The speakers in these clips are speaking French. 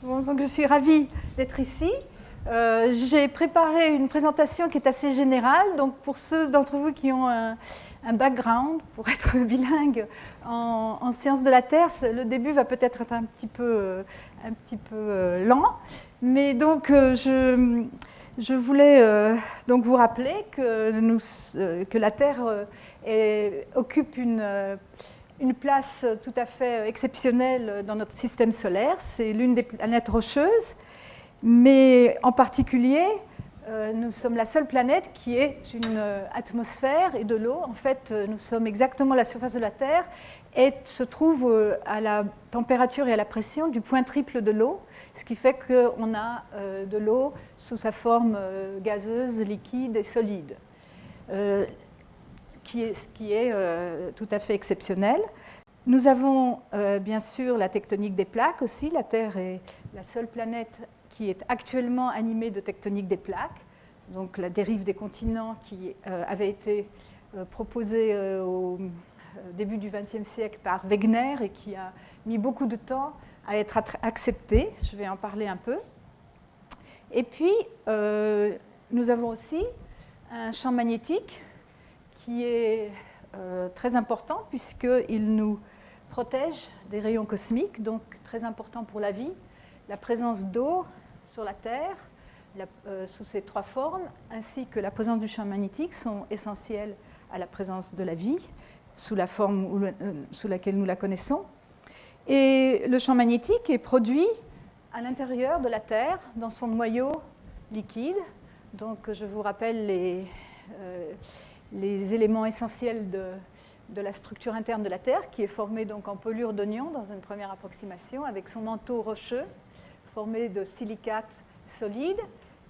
Bon, donc je suis ravie d'être ici. J'ai préparé une présentation qui est assez générale. Donc pour ceux d'entre vous qui ont un background pour être bilingue en sciences de la Terre, le début va peut-être être un petit peu lent. Mais donc je voulais donc vous rappeler que la Terre occupe une place tout à fait exceptionnelle dans notre système solaire. C'est l'une des planètes rocheuses, mais en particulier, nous sommes la seule planète qui ait une atmosphère et de l'eau. En fait, nous sommes exactement à la surface de la Terre et se trouve à la température et à la pression du point triple de l'eau, ce qui fait qu'on a de l'eau sous sa forme gazeuse, liquide et solide. Ce qui est tout à fait exceptionnel. Nous avons bien sûr la tectonique des plaques aussi. La Terre est la seule planète qui est actuellement animée de tectonique des plaques. Donc la dérive des continents qui avait été proposée au début du XXe siècle par Wegener et qui a mis beaucoup de temps à être acceptée. Je vais en parler un peu. Et puis, nous avons aussi un champ magnétique qui est très important puisqu'il nous protège des rayons cosmiques, donc très important pour la vie. La présence d'eau sur la Terre, sous ces trois formes, ainsi que la présence du champ magnétique sont essentielles à la présence de la vie, sous la forme sous laquelle nous la connaissons. Et le champ magnétique est produit à l'intérieur de la Terre, dans son noyau liquide. Donc je vous rappelle les éléments essentiels de la structure interne de la Terre, qui est formée donc en pelure d'oignon dans une première approximation, avec son manteau rocheux formé de silicates solides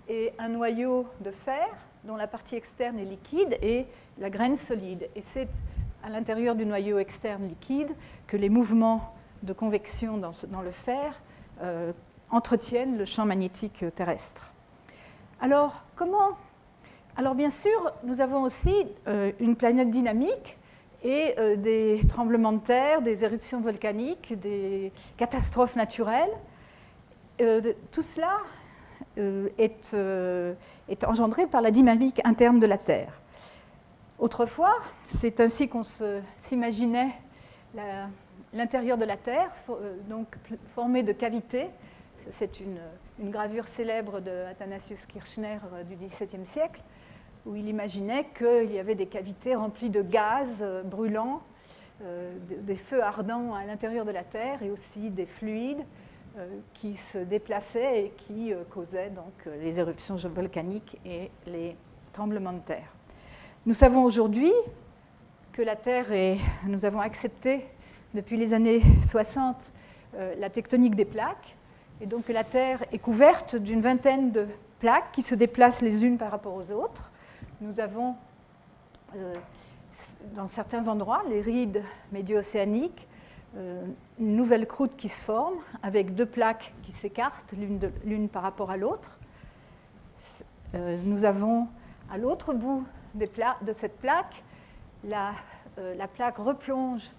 et un noyau de fer dont la partie externe est liquide et la graine solide. Et c'est à l'intérieur du noyau externe liquide que les mouvements de convection dans le fer entretiennent le champ magnétique terrestre. Alors, Alors bien sûr, nous avons aussi une planète dynamique et des tremblements de terre, des éruptions volcaniques, des catastrophes naturelles. Tout cela est engendré par la dynamique interne de la Terre. Autrefois, c'est ainsi qu'on s'imaginait l'intérieur de la Terre, donc formé de cavités. C'est une gravure célèbre de Athanasius Kirchner du XVIIe siècle, où il imaginait qu'il y avait des cavités remplies de gaz brûlants, des feux ardents à l'intérieur de la Terre et aussi des fluides qui se déplaçaient et qui causaient donc les éruptions volcaniques et les tremblements de terre. Nous savons aujourd'hui que la Terre nous avons accepté depuis les années 60 la tectonique des plaques, et donc la Terre est couverte d'une vingtaine de plaques qui se déplacent les unes par rapport aux autres. Nous avons, dans certains endroits, les rides médio-océaniques, une nouvelle croûte qui se forme avec deux plaques qui s'écartent l'une par rapport à l'autre. Nous avons à l'autre bout de cette plaque, la plaque replonge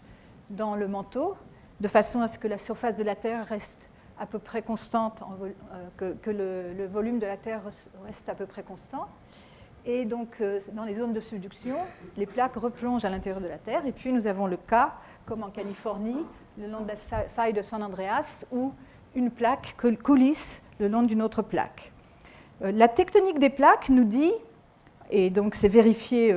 dans le manteau de façon à ce que la surface de la Terre reste à peu près constante, que le volume de la Terre reste à peu près constant. Et donc, dans les zones de subduction, les plaques replongent à l'intérieur de la Terre. Et puis, nous avons le cas, comme en Californie, le long de la faille de San Andreas, où une plaque coulisse le long d'une autre plaque. La tectonique des plaques nous dit, et donc c'est vérifié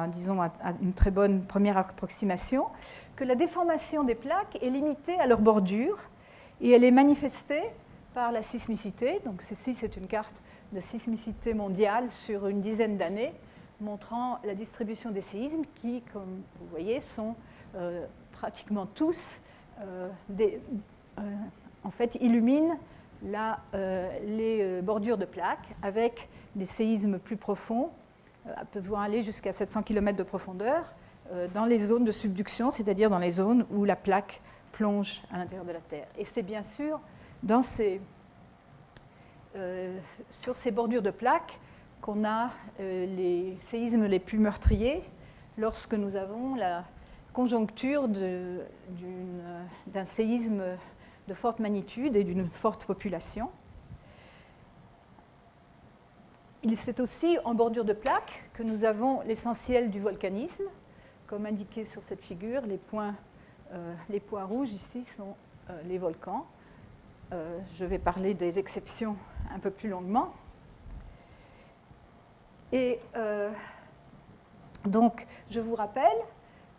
disons, à une très bonne première approximation, que la déformation des plaques est limitée à leur bordure et elle est manifestée par la sismicité. Donc ceci, c'est une carte de sismicité mondiale sur une dizaine d'années, montrant la distribution des séismes qui, comme vous voyez, sont pratiquement tous, en fait, illuminent les bordures de plaques avec des séismes plus profonds, pouvant aller jusqu'à 700 km de profondeur, dans les zones de subduction, c'est-à-dire dans les zones où la plaque plonge à l'intérieur de la Terre. Et c'est bien sûr sur ces bordures de plaques qu'on a les séismes les plus meurtriers lorsque nous avons la conjoncture d'un séisme de forte magnitude et d'une forte population. C'est aussi en bordure de plaque que nous avons l'essentiel du volcanisme. Comme indiqué sur cette figure, les points rouges ici sont les volcans. Je vais parler des exceptions un peu plus longuement. Et donc, je vous rappelle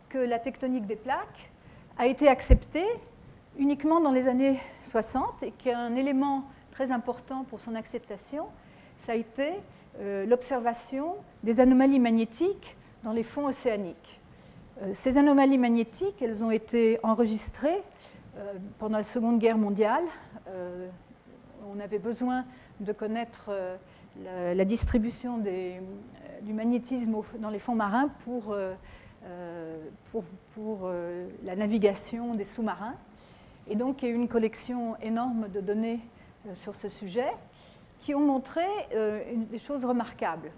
que la tectonique des plaques a été acceptée uniquement dans les années 60 et qu'un élément très important pour son acceptation, ça a été l'observation des anomalies magnétiques dans les fonds océaniques. Ces anomalies magnétiques, elles ont été enregistrées pendant la Seconde Guerre mondiale. On avait besoin de connaître la distribution du magnétisme dans les fonds marins pour la navigation des sous-marins. Et donc, il y a eu une collection énorme de données sur ce sujet qui ont montré des choses remarquables.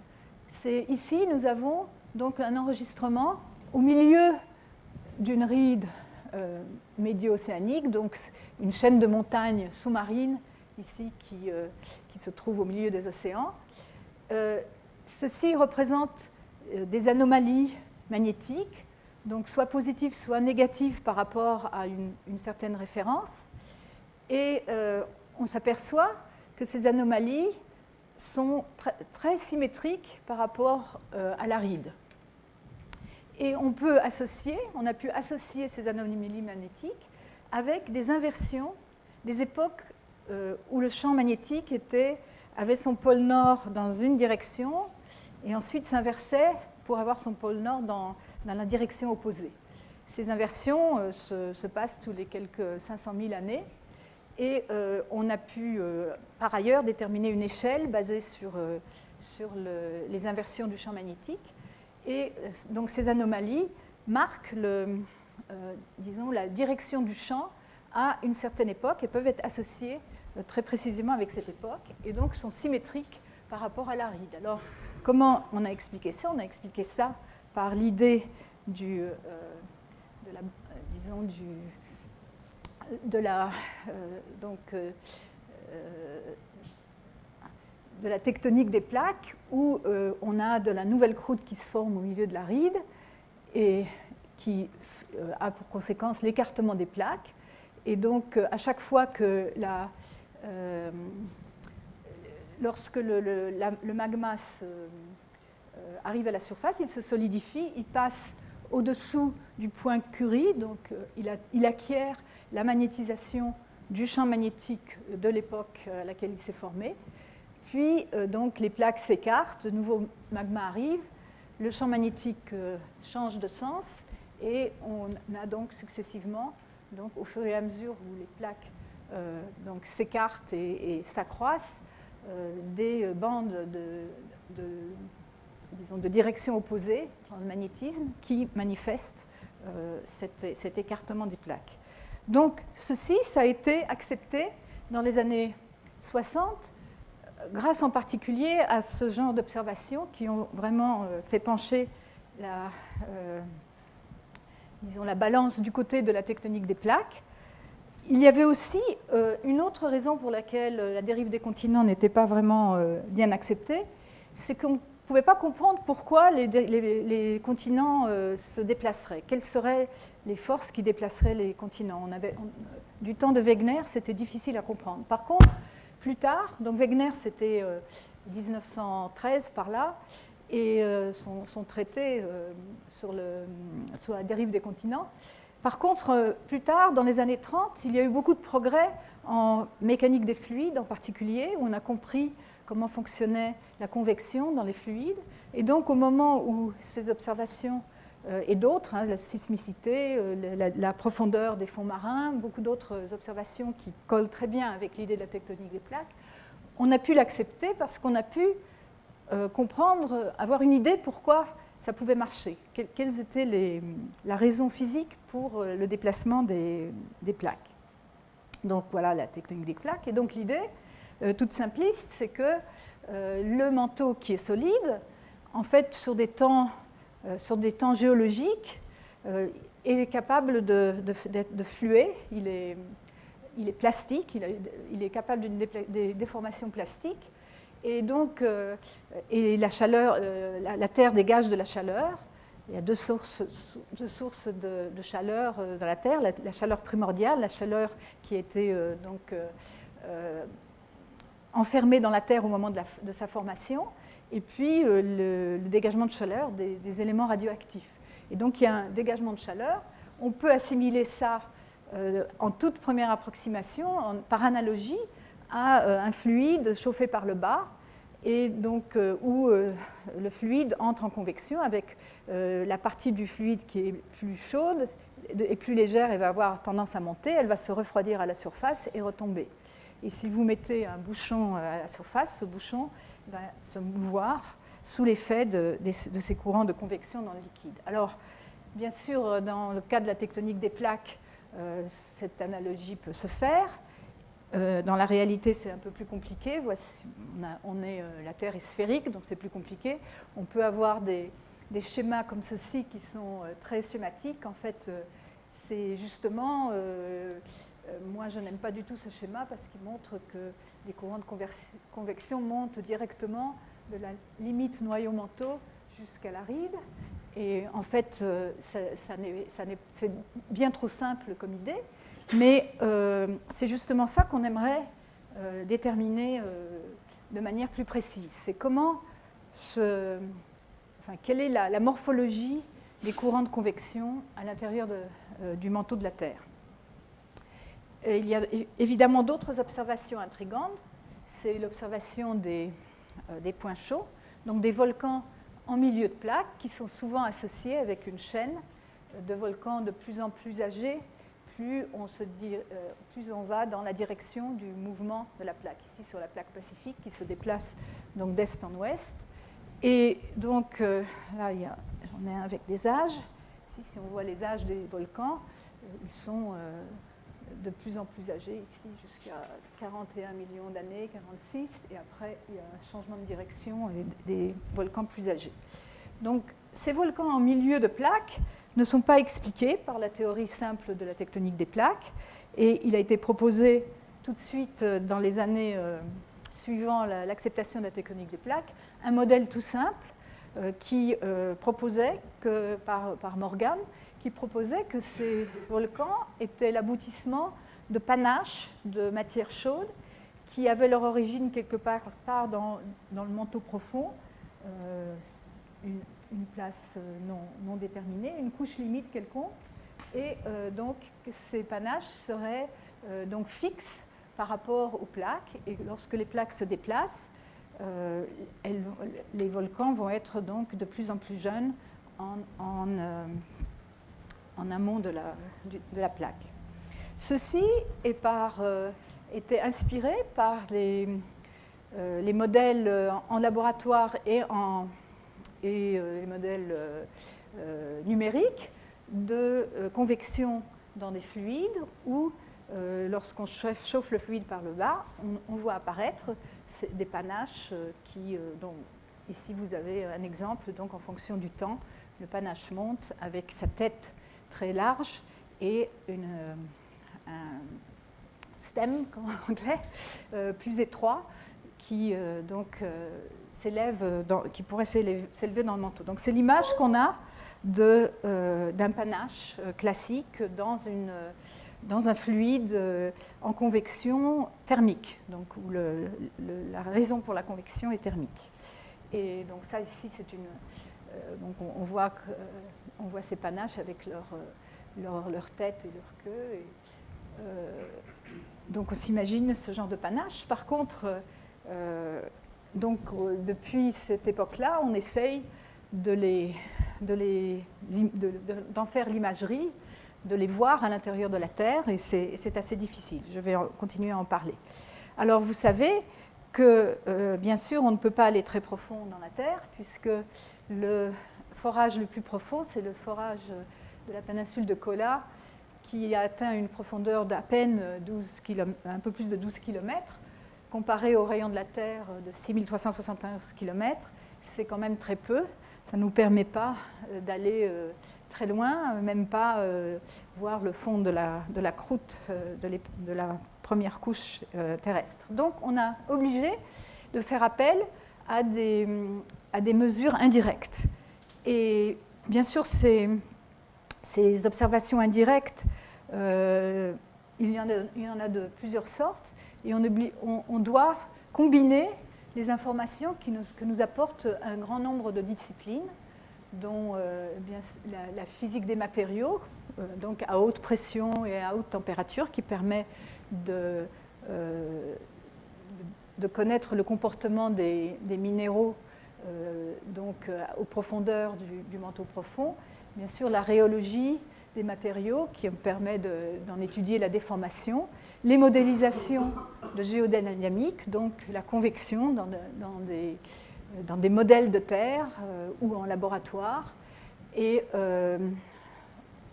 Ici, nous avons donc un enregistrement au milieu d'une ride médio-océanique, donc une chaîne de montagnes sous-marines ici qui se trouve au milieu des océans. Ceci représente des anomalies magnétiques, donc soit positives, soit négatives par rapport à une certaine référence. Et on s'aperçoit que ces anomalies sont très symétriques par rapport à la ride. Et on a pu associer ces anomalies magnétiques avec des inversions des époques où le champ magnétique avait son pôle nord dans une direction et ensuite s'inversait pour avoir son pôle nord dans la direction opposée. Ces inversions se passent tous les quelques 500 000 années. Et on a pu, par ailleurs, déterminer une échelle basée sur les inversions du champ magnétique. Et donc ces anomalies marquent la direction du champ à une certaine époque et peuvent être associées très précisément avec cette époque et donc sont symétriques par rapport à la ride. Alors, comment on a expliqué ça? On a expliqué ça par l'idée de la tectonique des plaques où on a de la nouvelle croûte qui se forme au milieu de la ride et qui a pour conséquence l'écartement des plaques. Et donc, à chaque fois que lorsque le magma arrive à la surface, il se solidifie, il passe au-dessous du point Curie, donc il acquiert la magnétisation du champ magnétique de l'époque à laquelle il s'est formé. Puis, donc, les plaques s'écartent, de nouveau magma arrive, le champ magnétique change de sens et on a donc successivement, donc, au fur et à mesure où les plaques s'écartent et s'accroissent, des bandes de direction opposée dans le magnétisme qui manifestent cet écartement des plaques. Donc, ceci, ça a été accepté dans les années 60, grâce en particulier à ce genre d'observations qui ont vraiment fait pencher la balance du côté de la tectonique des plaques. Il y avait aussi une autre raison pour laquelle la dérive des continents n'était pas vraiment bien acceptée, c'est qu'on ne pouvait pas comprendre pourquoi les continents se déplaceraient. Quelles seraient les forces qui déplaceraient les continents? Du temps de Wegener, c'était difficile à comprendre. Par contre, plus tard, donc Wegener, c'était 1913 par là, et son traité sur la dérive des continents. Par contre, plus tard, dans les années 30, il y a eu beaucoup de progrès en mécanique des fluides en particulier, où on a compris comment fonctionnait la convection dans les fluides. Et donc, au moment où ces observations et d'autres, la sismicité, la profondeur des fonds marins, beaucoup d'autres observations qui collent très bien avec l'idée de la tectonique des plaques, on a pu l'accepter parce qu'on a pu comprendre, avoir une idée pourquoi ça pouvait marcher. Quelles étaient la raison physique pour le déplacement des plaques. Donc voilà la tectonique des plaques. Et donc l'idée, toute simpliste, c'est que le manteau qui est solide, en fait, sur des temps géologiques, est capable de fluer. il est plastique, il est capable d'une déformation plastique. Et donc, et la chaleur, la Terre dégage de la chaleur. Il y a deux sources de chaleur dans la Terre. La chaleur primordiale, la chaleur qui était enfermée dans la Terre au moment de sa formation, et puis le dégagement de chaleur des éléments radioactifs. Et donc, il y a un dégagement de chaleur. On peut assimiler ça en toute première approximation, par analogie, à un fluide chauffé par le bas, et donc où le fluide entre en convection avec la partie du fluide qui est plus chaude et plus légère et va avoir tendance à monter, elle va se refroidir à la surface et retomber. Et si vous mettez un bouchon à la surface, ce bouchon va se mouvoir sous l'effet de ces courants de convection dans le liquide. Alors, bien sûr, dans le cas de la tectonique des plaques, cette analogie peut se faire. Dans la réalité, c'est un peu plus compliqué. Voici, la Terre est sphérique, donc c'est plus compliqué. On peut avoir des schémas comme ceci qui sont très schématiques. En fait, c'est justement... moi, je n'aime pas du tout ce schéma parce qu'il montre que les courants de convection montent directement de la limite noyau-manteau jusqu'à la ride. Et en fait, c'est bien trop simple comme idée. Mais c'est justement ça qu'on aimerait déterminer de manière plus précise. C'est quelle est la morphologie des courants de convection à l'intérieur du manteau de la Terre. Et il y a évidemment d'autres observations intrigantes. C'est l'observation des points chauds, donc des volcans en milieu de plaques qui sont souvent associés avec une chaîne de volcans de plus en plus âgés. Plus on va dans la direction du mouvement de la plaque, ici sur la plaque pacifique qui se déplace donc d'est en ouest. Et donc là, j'en ai un avec des âges. Ici, si on voit les âges des volcans, ils sont de plus en plus âgés, ici jusqu'à 41 millions d'années, 46, et après il y a un changement de direction et des volcans plus âgés. Donc ces volcans en milieu de plaques ne sont pas expliqués par la théorie simple de la tectonique des plaques, et il a été proposé tout de suite dans les années suivant l'acceptation de la tectonique des plaques, un modèle tout simple qui proposait que, par Morgan, qui proposait que ces volcans étaient l'aboutissement de panaches de matière chaude qui avaient leur origine quelque part dans le manteau profond, une place non déterminée, une couche limite quelconque, et donc ces panaches seraient donc fixes par rapport aux plaques, et lorsque les plaques se déplacent, les volcans vont être donc de plus en plus jeunes en amont de la plaque. Ceci était inspiré par les modèles en laboratoire et les modèles numériques de convection dans des fluides où, lorsqu'on chauffe le fluide par le bas, on voit apparaître des panaches dont ici vous avez un exemple, donc en fonction du temps, le panache monte avec sa tête très large et un stem, comme en anglais, plus étroit qui qui pourrait s'élever dans le manteau. Donc c'est l'image qu'on a d'un panache classique dans un fluide en convection thermique, donc où la raison pour la convection est thermique. Et donc ça ici c'est donc on voit ces panaches avec leur tête et leur queue. Donc on s'imagine ce genre de panache. Par contre, depuis cette époque-là, on essaye d'en faire l'imagerie, de les voir à l'intérieur de la Terre, et c'est assez difficile. Je vais continuer à en parler. Alors vous savez que, bien sûr, on ne peut pas aller très profond dans la Terre, puisque le forage le plus profond, c'est le forage de la péninsule de Kola, qui a atteint une profondeur d'à peine un peu plus de 12 km. Comparé au rayon de la Terre de 6371 km, c'est quand même très peu. Ça ne nous permet pas d'aller très loin, même pas voir le fond de la croûte de la première couche terrestre. Donc on a obligé de faire appel à des mesures indirectes. Et bien sûr, ces observations indirectes, il y en a de plusieurs sortes, et on doit combiner les informations que nous apportent un grand nombre de disciplines, dont la physique des matériaux, donc à haute pression et à haute température, qui permet de connaître le comportement des minéraux aux profondeurs du manteau profond. Bien sûr, la rhéologie des matériaux qui permet d'en étudier la déformation, les modélisations de géodynamique, donc la convection dans des modèles de terre ou en laboratoire, et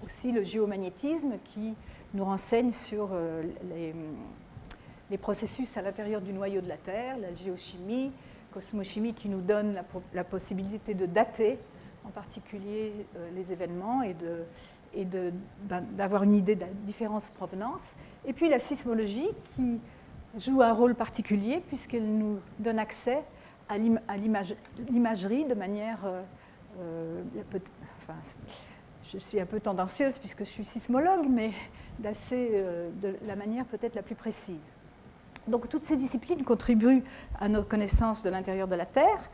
aussi le géomagnétisme qui nous renseigne sur les processus à l'intérieur du noyau de la Terre, la géochimie, cosmochimie qui nous donne la possibilité de dater en particulier les événements et d'avoir une idée de la différence de provenance. Et puis la sismologie qui joue un rôle particulier puisqu'elle nous donne accès à l'imagerie de manière... je suis un peu tendancieuse puisque je suis sismologue, mais de la manière peut-être la plus précise. Donc toutes ces disciplines contribuent à notre connaissance de l'intérieur de la Terre,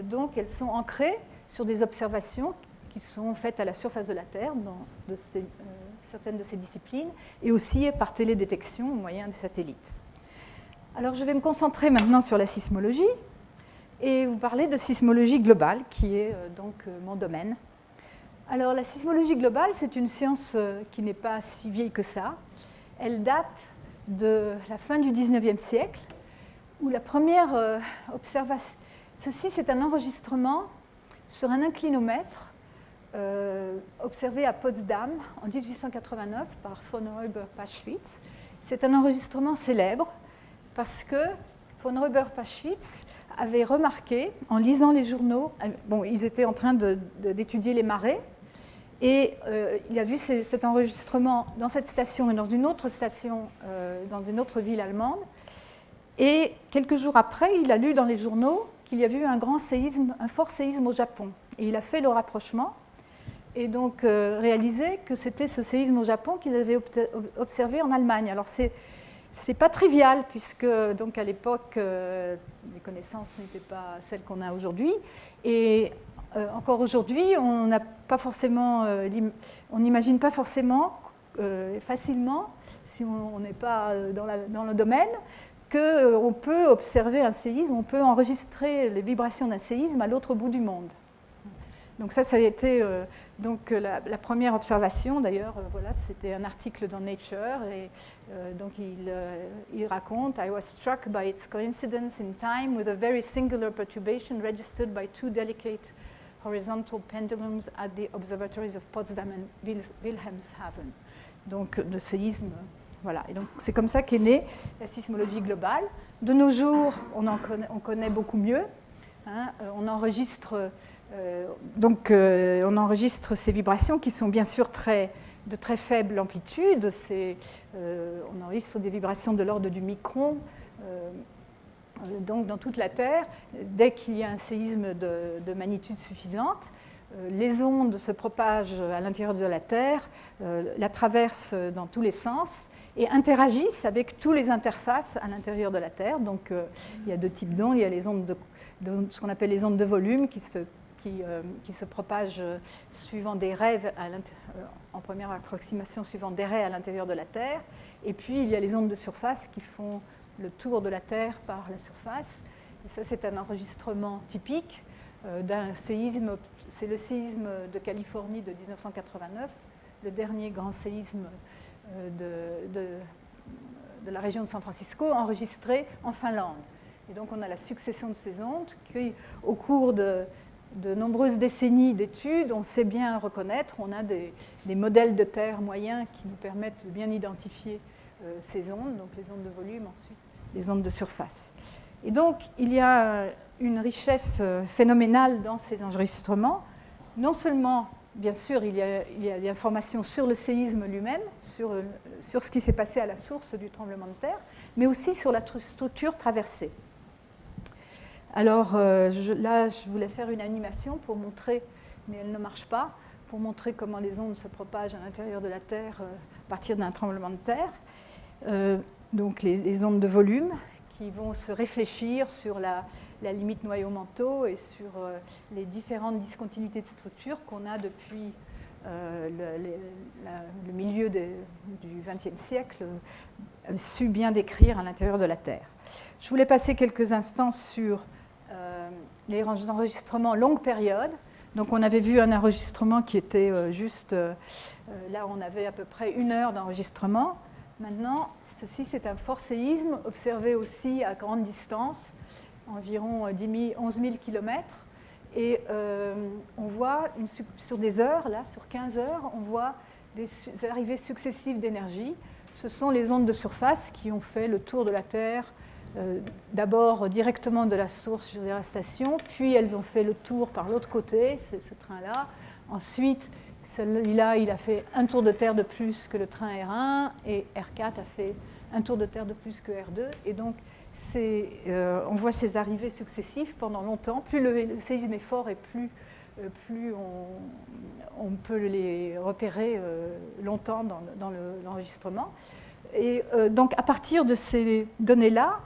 donc elles sont ancrées sur des observations qui sont faites à la surface de la Terre dans certaines de ces disciplines, et aussi par télédétection au moyen des satellites. Alors je vais me concentrer maintenant sur la sismologie et vous parler de sismologie globale, qui est donc mon domaine. Alors la sismologie globale, c'est une science qui n'est pas si vieille que ça. Elle date de la fin du XIXe siècle, où la première observation... Ceci, c'est un enregistrement sur un inclinomètre observé à Potsdam en 1889 par von Reuber-Paschwitz. C'est un enregistrement célèbre parce que von Reuber-Paschwitz avait remarqué, en lisant les journaux, ils étaient en train d'étudier les marées, et il a vu cet enregistrement dans cette station et dans une autre station, dans une autre ville allemande. Et quelques jours après, il a lu dans les journaux qu'il y avait eu un fort séisme au Japon. Et il a fait le rapprochement et donc réalisé que c'était ce séisme au Japon qu'il avait observé en Allemagne. Alors c'est pas trivial puisque donc à l'époque les connaissances n'étaient pas celles qu'on a aujourd'hui, et encore aujourd'hui on n'a pas forcément, on n'imagine pas forcément facilement, si on n'est pas dans le domaine, qu'on peut observer un séisme, on peut enregistrer les vibrations d'un séisme à l'autre bout du monde. Donc ça a été la première observation. D'ailleurs, voilà, c'était un article dans Nature, et donc il raconte « I was struck by its coincidence in time with a very singular perturbation registered by two delicate horizontal pendulums at the observatories of Potsdam and Wilhelmshaven ». Donc le séisme, voilà. Et donc c'est comme ça qu'est née la sismologie globale. De nos jours, on connaît beaucoup mieux. Hein, on enregistre ces vibrations qui sont bien sûr de très faible amplitude. On enregistre des vibrations de l'ordre du micron. Donc dans toute la Terre, dès qu'il y a un séisme de magnitude suffisante, les ondes se propagent à l'intérieur de la Terre, la traversent dans tous les sens et interagissent avec toutes les interfaces à l'intérieur de la Terre. Donc il y a deux types d'ondes. Il y a les ondes ce qu'on appelle les ondes de volume qui se propagent suivant des raies, en première approximation, suivant des raies à l'intérieur de la Terre. Et puis il y a les ondes de surface qui font le tour de la Terre par la surface. Et ça, c'est un enregistrement typique d'un séisme. C'est le séisme de Californie de 1989, le dernier grand séisme de la région de San Francisco, enregistré en Finlande. Et donc on a la succession de ces ondes qui, au cours de nombreuses décennies d'études, on sait bien reconnaître. On a des modèles de terre moyens qui nous permettent de bien identifier ces ondes, donc les ondes de volume, ensuite les ondes de surface. Et donc il y a une richesse phénoménale dans ces enregistrements, non seulement bien sûr, il y a des informations sur le séisme lui-même, sur ce qui s'est passé à la source du tremblement de terre, mais aussi sur la structure traversée. Alors là, je voulais faire une animation pour montrer, mais elle ne marche pas, pour montrer comment les ondes se propagent à l'intérieur de la Terre à partir d'un tremblement de terre. Donc les ondes de volume qui vont se réfléchir sur la limite noyau-manteau et sur les différentes discontinuités de structure qu'on a depuis le milieu du XXe siècle su bien décrire à l'intérieur de la Terre. Je voulais passer quelques instants sur les enregistrements longue période. Donc on avait vu un enregistrement qui était là on avait à peu près 1 heure d'enregistrement. Maintenant, ceci c'est un fort séisme observé aussi à grande distance, environ 11 000 km. Et on voit sur des heures, là, sur 15 heures, on voit des arrivées successives d'énergie. Ce sont les ondes de surface qui ont fait le tour de la Terre, d'abord directement de la source sur la station, puis elles ont fait le tour par l'autre côté, c'est ce train-là. Ensuite, celui-là, il a fait un tour de Terre de plus que le train R1, et R4 a fait un tour de Terre de plus que R2. Et donc, on voit ces arrivées successives pendant longtemps. Plus le séisme est fort et plus on peut les repérer longtemps dans l'enregistrement. Et donc, à partir de ces données-là,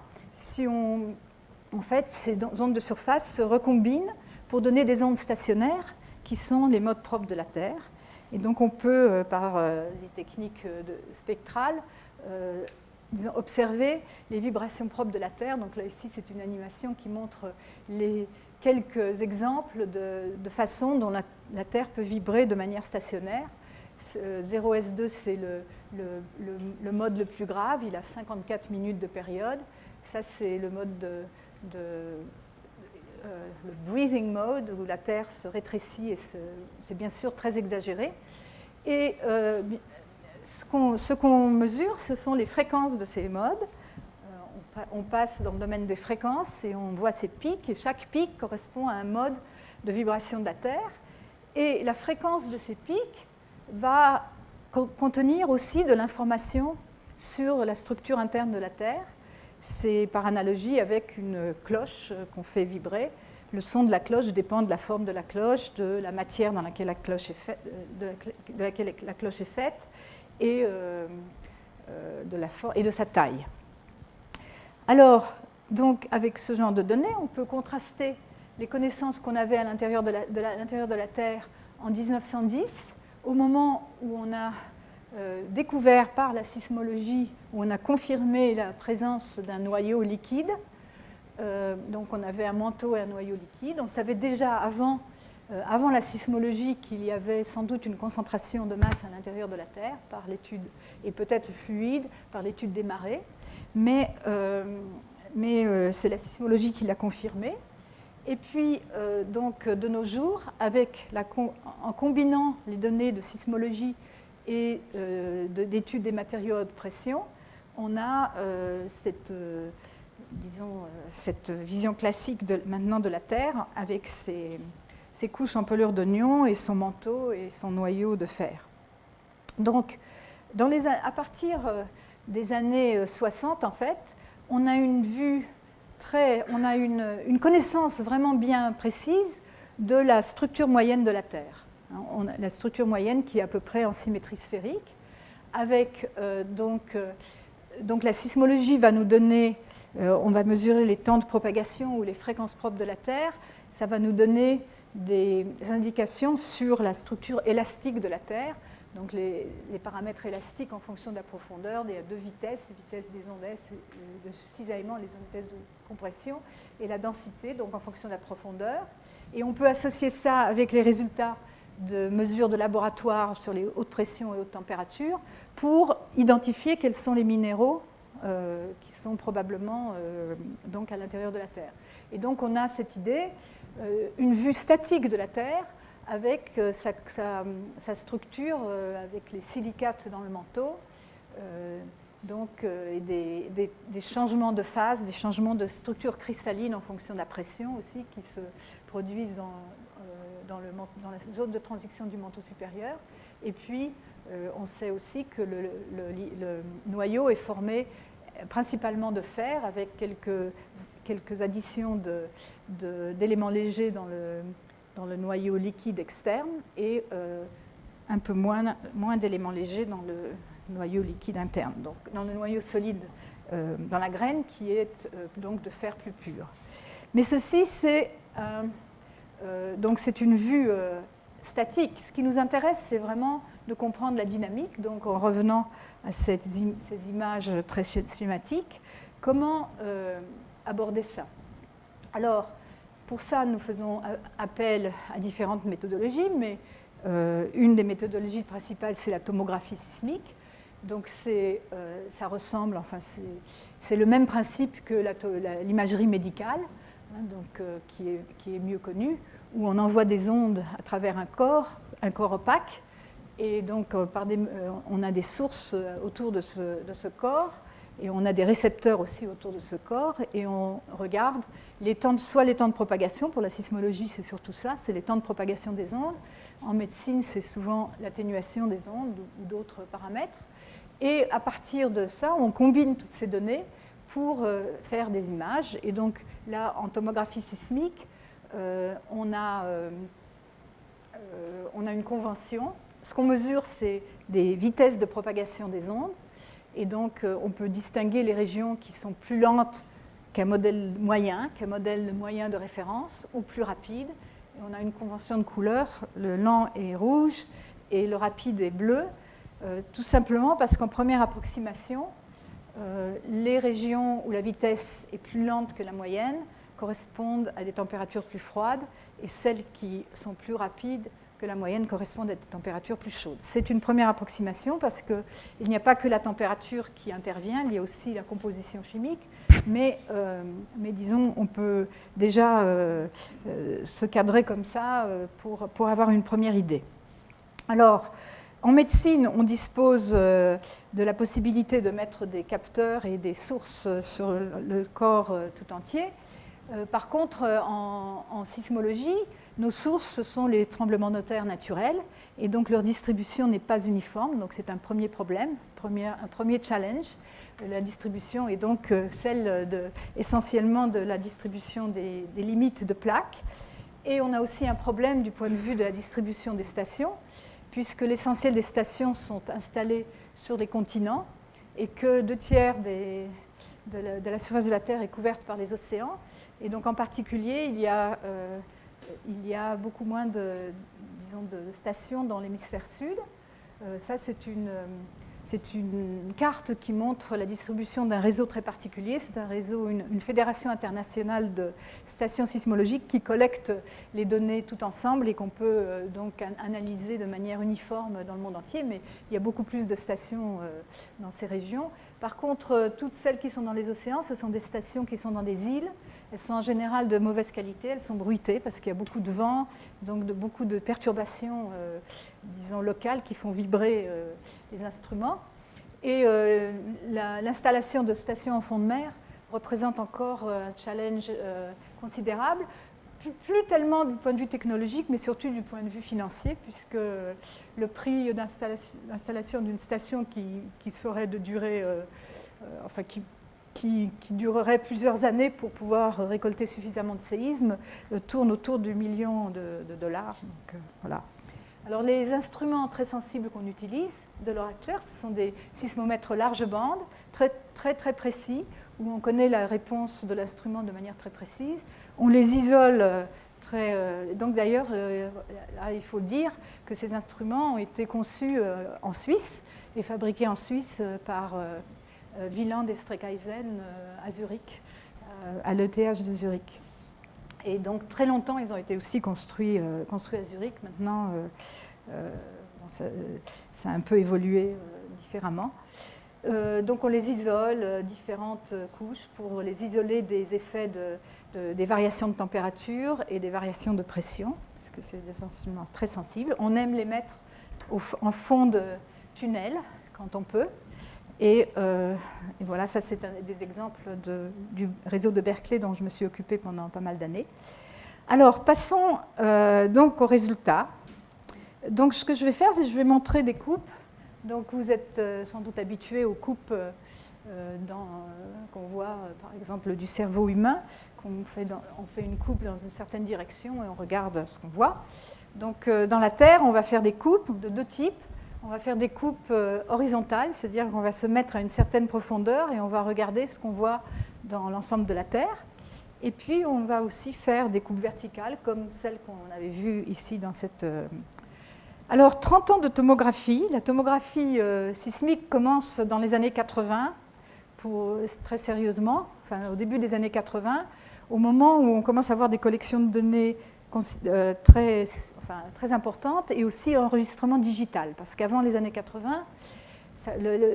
en fait, ces ondes de surface se recombinent pour donner des ondes stationnaires qui sont les modes propres de la Terre. Et donc, on peut, par les techniques spectrales, observer les vibrations propres de la Terre. Donc là, ici, c'est une animation qui montre quelques exemples de façon dont la Terre peut vibrer de manière stationnaire. 0S2, c'est le mode le plus grave, il a 54 minutes de période. Ça, c'est le mode le breathing mode, où la Terre se rétrécit, et c'est bien sûr très exagéré. Et ce qu'on mesure, ce sont les fréquences de ces modes. On passe dans le domaine des fréquences et on voit ces pics, et chaque pic correspond à un mode de vibration de la Terre. Et la fréquence de ces pics va contenir aussi de l'information sur la structure interne de la Terre. C'est par analogie avec une cloche qu'on fait vibrer. Le son de la cloche dépend de la forme de la cloche, de la matière dans laquelle la cloche est faite, et de sa taille. Alors, donc, avec ce genre de données, on peut contraster les connaissances qu'on avait à l'intérieur de la Terre en 1910, au moment où on a découvert par la sismologie, où on a confirmé la présence d'un noyau liquide. Donc on avait un manteau et un noyau liquide. On savait déjà avant la sismologie qu'il y avait sans doute une concentration de masse à l'intérieur de la Terre, par l'étude, et peut-être fluide, par l'étude des marées. Mais c'est la sismologie qui l'a confirmé. Et puis, donc, de nos jours, en combinant les données de sismologie et d'études des matériaux à haute pression, on a cette vision classique maintenant de la Terre avec ses couches en pelure d'oignon et son manteau et son noyau de fer. Donc, à partir des années 60, en fait, on a une connaissance vraiment bien précise de la structure moyenne de la Terre. La structure moyenne qui est à peu près en symétrie sphérique, avec donc la sismologie va nous donner, on va mesurer les temps de propagation ou les fréquences propres de la Terre, ça va nous donner des indications sur la structure élastique de la Terre, donc les paramètres élastiques en fonction de la profondeur. Il y a deux vitesses, la vitesse des ondes S de cisaillement, les vitesses de compression, et la densité, donc en fonction de la profondeur. Et on peut associer ça avec les résultats de mesures de laboratoire sur les hautes pressions et hautes températures pour identifier quels sont les minéraux qui sont probablement donc à l'intérieur de la Terre. Et donc on a cette idée, une vue statique de la Terre avec sa structure, avec les silicates dans le manteau, et des changements de phase, des changements de structure cristalline en fonction de la pression aussi qui se produisent dans la zone de transition du manteau supérieur. Et puis, on sait aussi que le noyau est formé principalement de fer, avec quelques additions d'éléments légers dans le noyau liquide externe et un peu moins d'éléments légers dans le noyau liquide interne, donc dans le noyau solide dans la graine qui est donc de fer plus pur. Mais ceci, c'est une vue statique. Ce qui nous intéresse, c'est vraiment de comprendre la dynamique, donc en revenant à ces images très schématiques, comment aborder ça. Alors, pour ça, nous faisons appel à différentes méthodologies, mais une des méthodologies principales, c'est la tomographie sismique. Donc ça ressemble, enfin c'est le même principe que l'imagerie médicale, hein, donc, qui est mieux connue, où on envoie des ondes à travers un corps opaque, et donc on a des sources autour de ce corps, et on a des récepteurs aussi autour de ce corps, et on regarde soit les temps de propagation, pour la sismologie c'est surtout ça, c'est les temps de propagation des ondes. En médecine, c'est souvent l'atténuation des ondes ou d'autres paramètres. Et à partir de ça, on combine toutes ces données pour faire des images. Et donc là, en tomographie sismique, on a une convention. Ce qu'on mesure, c'est des vitesses de propagation des ondes. Et donc, on peut distinguer les régions qui sont plus lentes qu'un modèle moyen de référence, ou plus rapides. Et on a une convention de couleurs. Le lent est rouge et le rapide est bleu. Tout simplement parce qu'en première approximation, les régions où la vitesse est plus lente que la moyenne correspondent à des températures plus froides, et celles qui sont plus rapides que la moyenne correspondent à des températures plus chaudes. C'est une première approximation parce qu'il n'y a pas que la température qui intervient, il y a aussi la composition chimique, mais disons, on peut déjà se cadrer comme ça pour avoir une première idée. Alors, en médecine, on dispose de la possibilité de mettre des capteurs et des sources sur le corps tout entier. Par contre, en sismologie, nos sources, ce sont les tremblements de terre naturels, et donc leur distribution n'est pas uniforme, donc c'est un premier problème, un premier challenge. La distribution est donc celle essentiellement de la distribution des limites de plaques. Et on a aussi un problème du point de vue de la distribution des stations, puisque l'essentiel des stations sont installées sur des continents et que 2/3 de la surface de la Terre est couverte par les océans. Et donc en particulier, il y a beaucoup moins de stations dans l'hémisphère sud. Ça, c'est une carte qui montre la distribution d'un réseau très particulier. C'est un réseau, une fédération internationale de stations sismologiques qui collecte les données tout ensemble et qu'on peut donc analyser de manière uniforme dans le monde entier. Mais il y a beaucoup plus de stations dans ces régions. Par contre, toutes celles qui sont dans les océans, ce sont des stations qui sont dans des îles. Elles sont en général de mauvaise qualité, elles sont bruitées parce qu'il y a beaucoup de vent, donc beaucoup de perturbations, disons, locales qui font vibrer les instruments. Et l'installation de stations en fond de mer représente encore un challenge considérable, plus tellement du point de vue technologique, mais surtout du point de vue financier, puisque le prix d'installation d'une station qui serait de durée, qui durerait plusieurs années pour pouvoir récolter suffisamment de séismes, tourne autour du million de dollars. Donc, voilà. Alors, les instruments très sensibles qu'on utilise de l'heure actuelle, ce sont des sismomètres large bande, très, très, très précis, où on connaît la réponse de l'instrument de manière très précise. On les isole donc d'ailleurs, il faut dire que ces instruments ont été conçus en Suisse et fabriqués en Suisse par Wieland et Streckeisen à Zurich, à l'ETH de Zurich. Et donc très longtemps, ils ont été aussi construits à Zurich. Maintenant, ça a un peu évolué différemment. Donc on les isole, différentes couches, pour les isoler des effets des variations de température et des variations de pression, parce que c'est des instruments très sensibles. On aime les mettre en fond de tunnel quand on peut. Et voilà, ça c'est des exemples du réseau de Berkeley dont je me suis occupée pendant pas mal d'années. Alors, passons donc aux résultats. Donc, ce que je vais faire, c'est que je vais montrer des coupes. Donc, vous êtes sans doute habitués aux coupes qu'on voit, par exemple, du cerveau humain. On fait une coupe dans une certaine direction et on regarde ce qu'on voit. Donc, dans la Terre, on va faire des coupes de deux types. On va faire des coupes horizontales, c'est-à-dire qu'on va se mettre à une certaine profondeur et on va regarder ce qu'on voit dans l'ensemble de la Terre. Et puis, on va aussi faire des coupes verticales, comme celles qu'on avait vues ici dans cette... Alors, 30 ans de tomographie. La tomographie sismique commence dans les années 80, très sérieusement, enfin, au début des années 80, au moment où on commence à avoir des collections de données très importantes et aussi l'enregistrement digital. Parce qu'avant les années 80,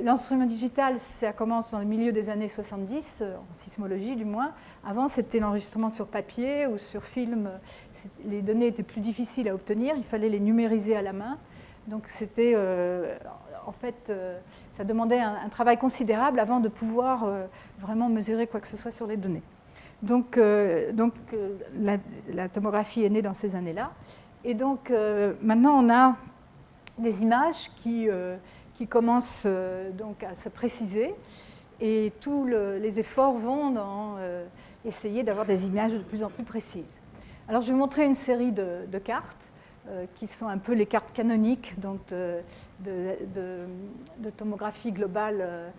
l'enregistrement digital, ça commence dans le milieu des années 70, en sismologie du moins. Avant, c'était l'enregistrement sur papier ou sur film. Les données étaient plus difficiles à obtenir, il fallait les numériser à la main. Donc c'était, en fait, ça demandait un travail considérable avant de pouvoir vraiment mesurer quoi que ce soit sur les données. Donc la tomographie est née dans ces années-là. Et donc maintenant, on a des images qui commencent donc à se préciser. Et tous les efforts vont dans essayer d'avoir des images de plus en plus précises. Alors, je vais vous montrer une série de cartes qui sont un peu les cartes canoniques donc de tomographie globale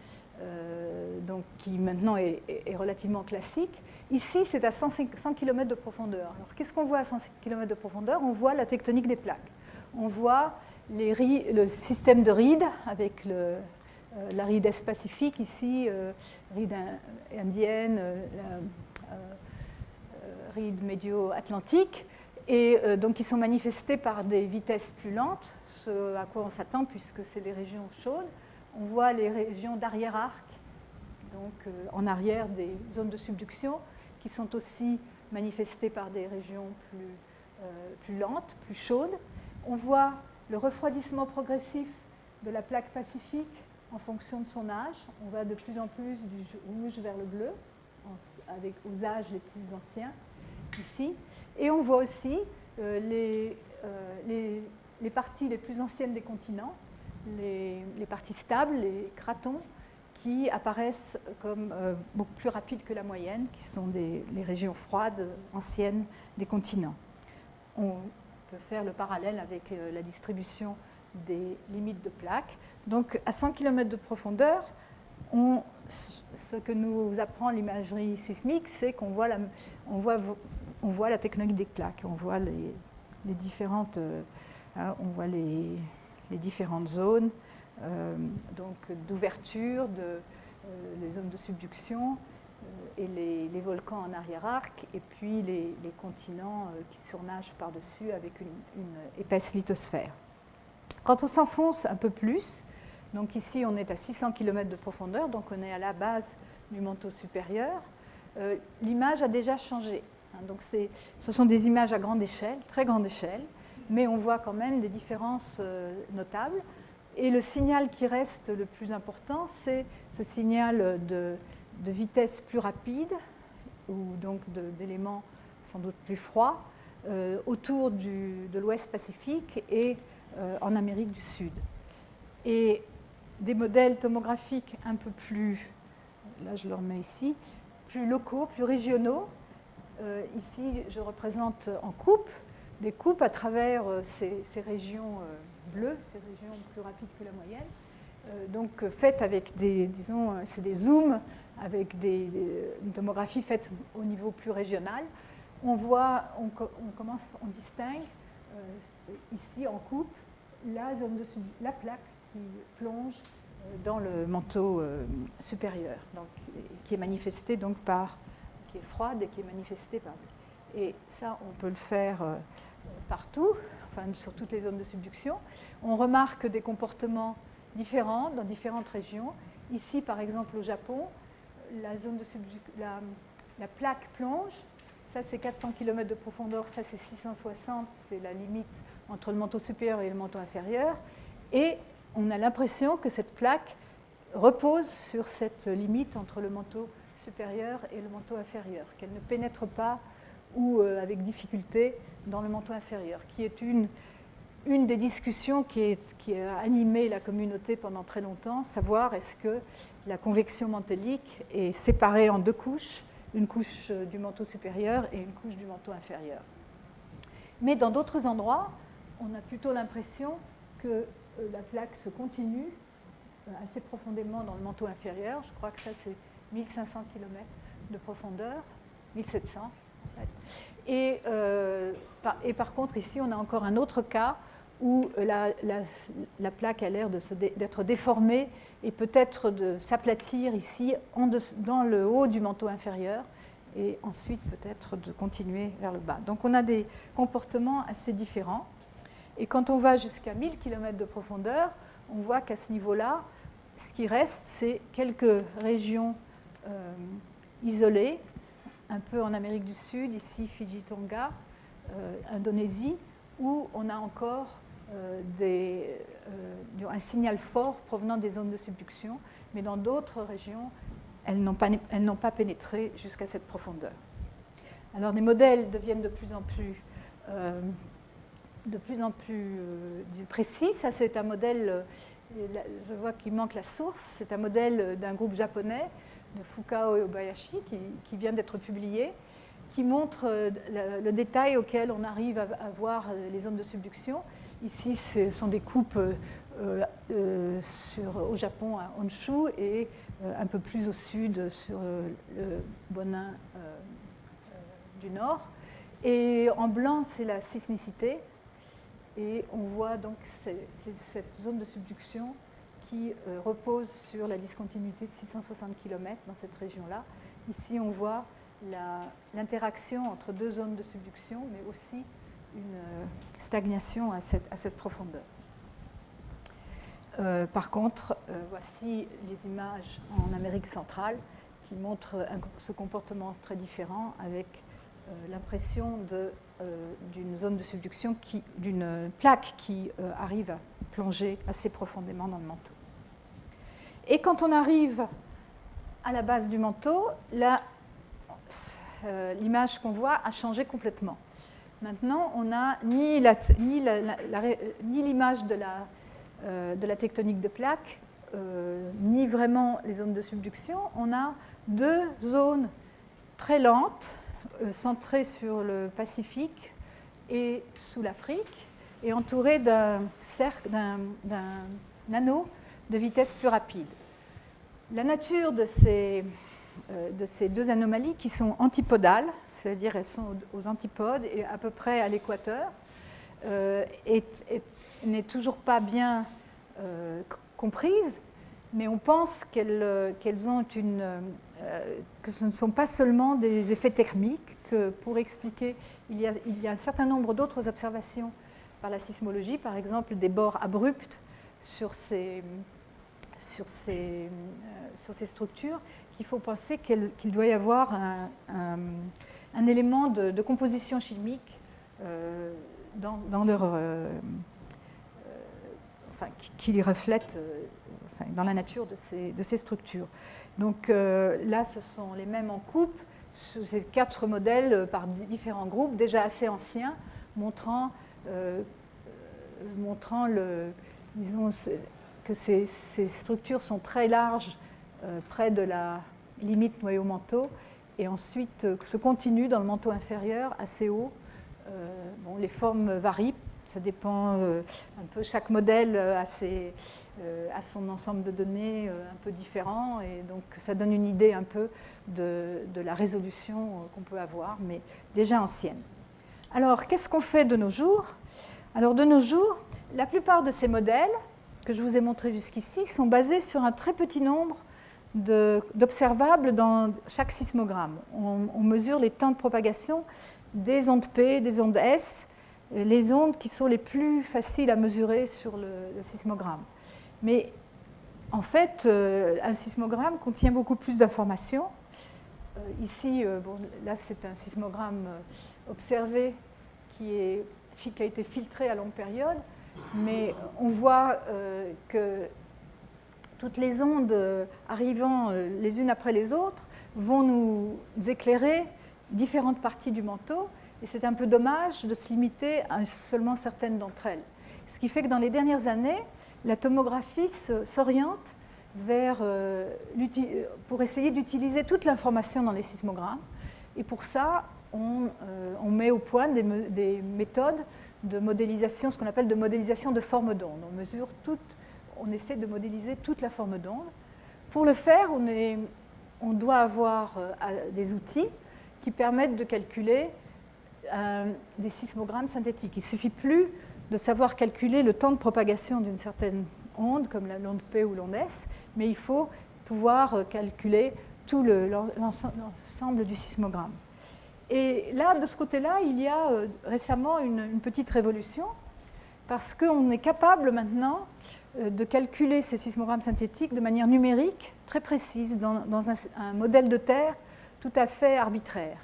donc, qui maintenant est relativement classique. Ici, c'est à 100 km de profondeur. Alors, qu'est-ce qu'on voit à 100 km de profondeur? On voit la tectonique des plaques. On voit le système de rides avec la ride est-pacifique ici, ride indienne, ride médio-atlantique, et donc ils sont manifestés par des vitesses plus lentes, ce à quoi on s'attend puisque c'est des régions chaudes. On voit les régions d'arrière-arc, donc en arrière des zones de subduction, qui sont aussi manifestées par des régions plus lentes, plus chaudes. On voit le refroidissement progressif de la plaque pacifique en fonction de son âge. On va de plus en plus du rouge vers le bleu, aux âges les plus anciens, ici. Et on voit aussi les parties les plus anciennes des continents, les parties stables, les cratons, qui apparaissent comme beaucoup plus rapides que la moyenne, qui sont les régions froides, anciennes des continents. On peut faire le parallèle avec la distribution des limites de plaques. Donc, à 100 km de profondeur, ce que nous apprend l'imagerie sismique, c'est qu'on voit la tectonique des plaques, on voit les différentes, on voit les différentes zones donc d'ouverture, les zones de subduction et les volcans en arrière-arc, et puis les continents qui surnagent par-dessus avec une épaisse lithosphère. Quand on s'enfonce un peu plus, donc ici on est à 600 km de profondeur, donc on est à la base du manteau supérieur, l'image a déjà changé. Donc ce sont des images à grande échelle, très grande échelle, mais on voit quand même des différences notables. Et le signal qui reste le plus important, c'est ce signal de vitesse plus rapide, ou donc d'éléments sans doute plus froids, autour de l'Ouest Pacifique et en Amérique du Sud. Et des modèles tomographiques un peu plus, là je le remets ici, plus locaux, plus régionaux. Ici, je représente en coupe, des coupes à travers ces régions bleues, ces régions plus rapides que la moyenne, donc faites avec c'est des zooms, avec une tomographie faite au niveau plus régional. On distingue ici en coupe la plaque qui plonge dans le manteau supérieur, donc, qui est manifestée donc qui est froide et qui est manifestée par. Et ça, on peut le faire partout, enfin sur toutes les zones de subduction. On remarque des comportements différents dans différentes régions. Ici, par exemple, au Japon, la plaque plonge. Ça, c'est 400 km de profondeur. Ça, c'est 660. C'est la limite entre le manteau supérieur et le manteau inférieur. Et on a l'impression que cette plaque repose sur cette limite entre le manteau supérieur et le manteau inférieur, qu'elle ne pénètre pas ou avec difficulté dans le manteau inférieur, qui est une des discussions qui a animé la communauté pendant très longtemps, savoir est-ce que la convection mantélique est séparée en deux couches, une couche du manteau supérieur et une couche du manteau inférieur. Mais dans d'autres endroits, on a plutôt l'impression que la plaque se continue assez profondément dans le manteau inférieur. Je crois que ça, c'est 1500 km de profondeur, 1700 en fait. Et par contre, ici, on a encore un autre cas où la plaque a l'air d'être déformée et peut-être de s'aplatir ici dans le haut du manteau inférieur et ensuite peut-être de continuer vers le bas. Donc on a des comportements assez différents. Et quand on va jusqu'à 1000 km de profondeur, on voit qu'à ce niveau-là, ce qui reste, c'est quelques régions isolées, un peu en Amérique du Sud, ici Fidji, Tonga, Indonésie, où on a encore un signal fort provenant des zones de subduction, mais dans d'autres régions, elles n'ont pas pénétré jusqu'à cette profondeur. Alors les modèles deviennent de plus en plus précis. Ça, c'est un modèle, je vois qu'il manque la source, c'est un modèle d'un groupe japonais, de Fukao et Obayashi, qui vient d'être publié, qui montre le détail auquel on arrive à voir les zones de subduction. Ici, ce sont des coupes au Japon, à Honshu, et un peu plus au sud, sur le Bonin du Nord. Et en blanc, c'est la sismicité. Et on voit donc cette zone de subduction qui repose sur la discontinuité de 660 km dans cette région-là. Ici, on voit l'interaction entre deux zones de subduction, mais aussi une stagnation à cette profondeur. Par contre, voici les images en Amérique centrale qui montrent ce comportement très différent avec l'impression d'une zone de subduction, d'une plaque qui arrive à plonger assez profondément dans le manteau. Et quand on arrive à la base du manteau, l'image qu'on voit a changé complètement. Maintenant, on n'a ni l'image de la tectonique de plaques, ni vraiment les zones de subduction. On a deux zones très lentes, centrées sur le Pacifique et sous l'Afrique, et entourées d'un cercle, d'un anneau de vitesse plus rapide. La nature de ces deux anomalies, qui sont antipodales, c'est-à-dire elles sont aux antipodes et à peu près à l'équateur, n'est toujours pas bien comprise, mais on pense qu'elles ont que ce ne sont pas seulement des effets thermiques, que pour expliquer, il y a un certain nombre d'autres observations par la sismologie, par exemple des bords abrupts sur ces structures, qu'il faut penser qu'il doit y avoir un élément de composition chimique dans leur, qui les reflète dans la nature de ces structures. Donc là, ce sont les mêmes en coupe, ces 4 modèles par différents groupes, déjà assez anciens, montrant disons, que ces structures sont très larges près de la limite noyau-manteau et ensuite se continuent dans le manteau inférieur assez haut. Les formes varient, ça dépend un peu, chaque modèle a son ensemble de données un peu différent et donc ça donne une idée un peu de la résolution qu'on peut avoir, mais déjà ancienne. Alors, qu'est-ce qu'on fait de nos jours? Alors, de nos jours, la plupart de ces modèles que je vous ai montrés jusqu'ici sont basés sur un très petit nombre d'observables dans chaque sismogramme. On mesure les temps de propagation des ondes P, des ondes S, les ondes qui sont les plus faciles à mesurer sur le sismogramme. Mais en fait, un sismogramme contient beaucoup plus d'informations. Ici, là c'est un sismogramme observé qui a été filtré à longue période, mais on voit que toutes les ondes arrivant les unes après les autres vont nous éclairer différentes parties du manteau, et c'est un peu dommage de se limiter à seulement certaines d'entre elles. Ce qui fait que dans les dernières années, la tomographie s'oriente vers, pour essayer d'utiliser toute l'information dans les sismogrammes. Et pour ça, on met au point des méthodes de modélisation, ce qu'on appelle de modélisation de forme d'onde. On essaie de modéliser toute la forme d'onde. Pour le faire, on doit avoir des outils qui permettent de calculer des sismogrammes synthétiques. Il ne suffit plus de savoir calculer le temps de propagation d'une certaine onde, comme l'onde P ou l'onde S, mais il faut pouvoir calculer tout l'ensemble du sismogramme. Et là, de ce côté-là, il y a récemment une petite révolution, parce qu'on est capable maintenant de calculer ces sismogrammes synthétiques de manière numérique, très précise, dans un modèle de Terre tout à fait arbitraire.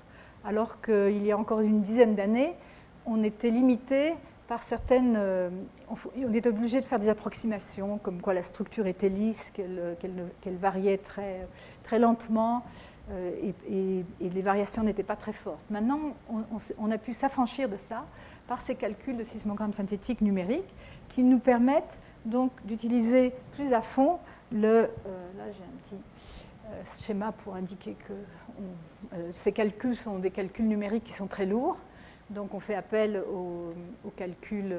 Alors qu'il y a encore une dizaine d'années, on était limité par certaines... on était obligé de faire des approximations, comme quoi la structure était lisse, qu'elle variait très, très lentement, et les variations n'étaient pas très fortes. Maintenant, on a pu s'affranchir de ça par ces calculs de sismogrammes synthétiques numériques qui nous permettent donc d'utiliser plus à fond là j'ai un petit schéma pour indiquer que ces calculs sont des calculs numériques qui sont très lourds. Donc on fait appel aux calculs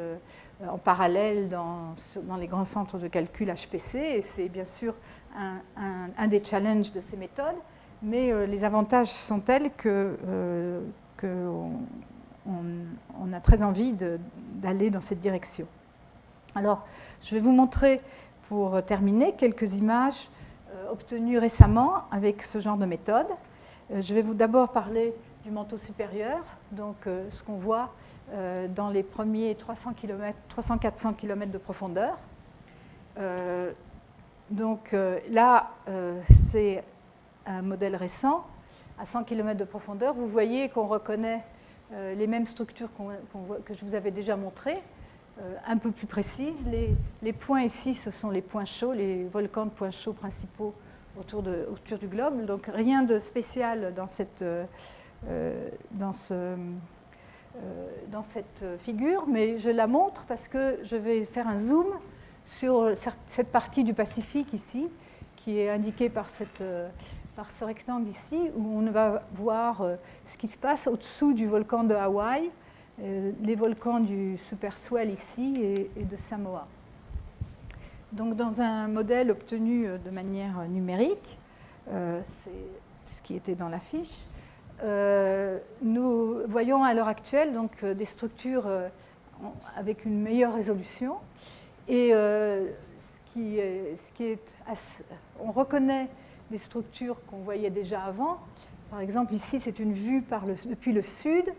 en parallèle dans les grands centres de calcul HPC, et c'est bien sûr un des challenges de ces méthodes, mais les avantages sont tels qu'on a très envie d'aller dans cette direction. Alors, je vais vous montrer, pour terminer, quelques images obtenues récemment avec ce genre de méthode. Je vais vous d'abord parler du manteau supérieur, donc ce qu'on voit dans les premiers 300-400 km de profondeur. Donc là, c'est un modèle récent, à 100 km de profondeur. Vous voyez qu'on reconnaît les mêmes structures que je vous avais déjà montrées, un peu plus précises. Les points ici, ce sont les points chauds, les volcans de points chauds principaux autour du globe. Donc rien de spécial dans cette figure, mais je la montre parce que je vais faire un zoom sur cette partie du Pacifique ici, qui est indiquée par ce rectangle ici, où on va voir ce qui se passe au-dessous du volcan de Hawaï, les volcans du Super Swell ici et de Samoa. Donc dans un modèle obtenu de manière numérique, c'est ce qui était dans la fiche, nous voyons à l'heure actuelle donc, des structures avec une meilleure résolution, et on reconnaît des structures qu'on voyait déjà avant. Par exemple, ici, c'est une vue depuis le sud,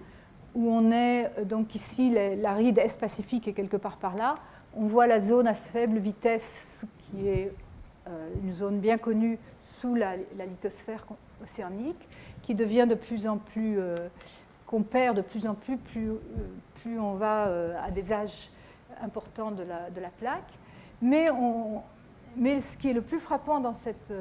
où on est, donc ici, la ride Est-Pacifique est quelque part par là. On voit la zone à faible vitesse, qui est une zone bien connue sous la lithosphère océanique, qui devient de plus en plus, qu'on perd de plus en plus, plus on va à des âges importants de la plaque. Mais ce qui est le plus frappant dans cette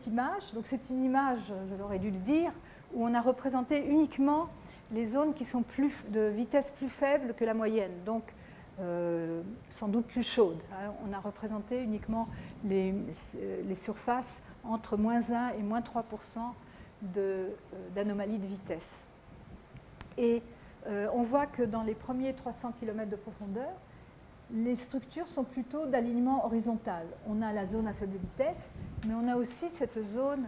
image, donc c'est une image, je l'aurais dû le dire, où on a représenté uniquement les zones qui sont de vitesse plus faible que la moyenne, donc sans doute plus chaudes. On a représenté uniquement les surfaces entre moins 1 et moins 3% d'anomalies de vitesse. Et on voit que dans les premiers 300 km de profondeur, les structures sont plutôt d'alignement horizontal. On a la zone à faible vitesse, mais on a aussi cette zone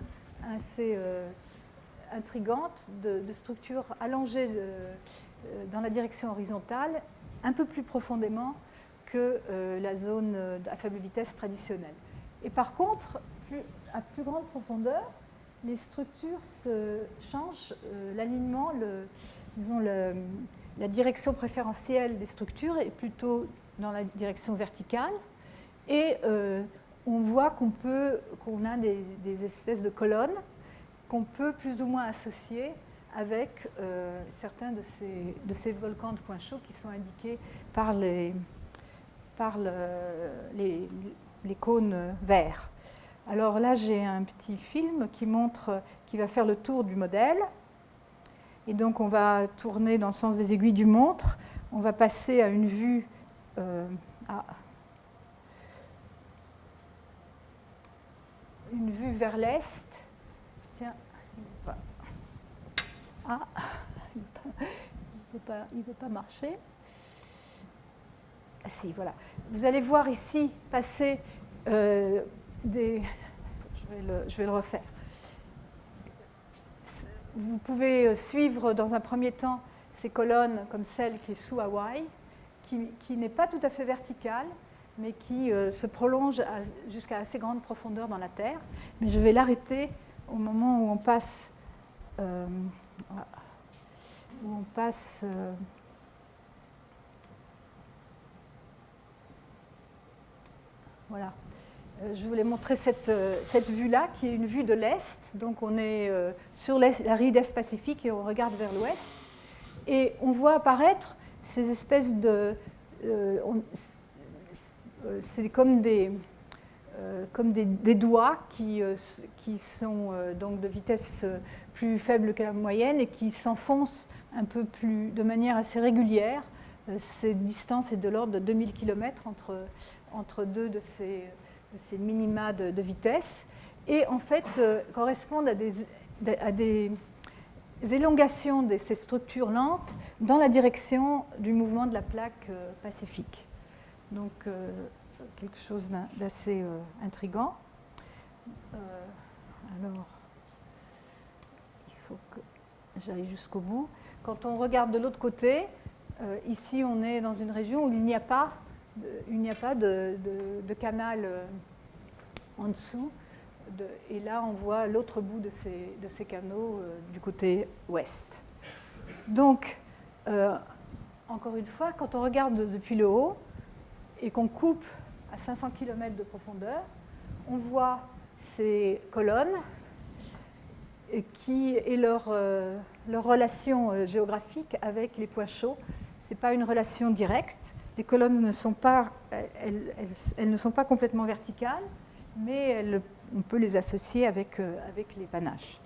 assez intrigante de structures allongées dans la direction horizontale, un peu plus profondément que la zone à faible vitesse traditionnelle. Et par contre, à plus grande profondeur, les structures changent, l'alignement, la direction préférentielle des structures est plutôt dans la direction verticale, et on voit qu'on a des espèces de colonnes qu'on peut plus ou moins associer avec certains de ces volcans de points chauds qui sont indiqués par les cônes verts. Alors là, j'ai un petit film qui va faire le tour du modèle. Et donc on va tourner dans le sens des aiguilles du montre. On va passer à une vue vers l'est. Tiens, il ne veut pas marcher. Ah, si, voilà. Vous allez voir ici passer des... Je vais le refaire. Vous pouvez suivre dans un premier temps ces colonnes comme celle qui est sous Hawaï, qui n'est pas tout à fait verticale, mais qui se prolonge jusqu'à assez grande profondeur dans la Terre. Mais je vais l'arrêter au moment où on passe... Voilà. Je voulais montrer cette vue-là, qui est une vue de l'Est. Donc on est sur la ride Est-Pacifique et on regarde vers l'Ouest. Et on voit apparaître ces espèces de... c'est comme des doigts qui sont donc de vitesse plus faible que la moyenne et qui s'enfoncent un peu plus, de manière assez régulière. Cette distance est de l'ordre de 2000 km entre deux de ces minima de vitesse, et en fait correspondent à des élongations de ces structures lentes dans la direction du mouvement de la plaque pacifique. Donc quelque chose d'assez intriguant. Alors, il faut que j'aille jusqu'au bout. Quand on regarde de l'autre côté, ici on est dans une région où il n'y a pas de canal en dessous. Et là, on voit l'autre bout de ces canaux du côté ouest. Donc, encore une fois, quand on regarde depuis le haut et qu'on coupe à 500 km de profondeur, on voit ces colonnes et leur relation géographique avec les points chauds. Ce n'est pas une relation directe. Les colonnes ne sont pas, elles ne sont pas complètement verticales, mais on peut les associer avec les panaches.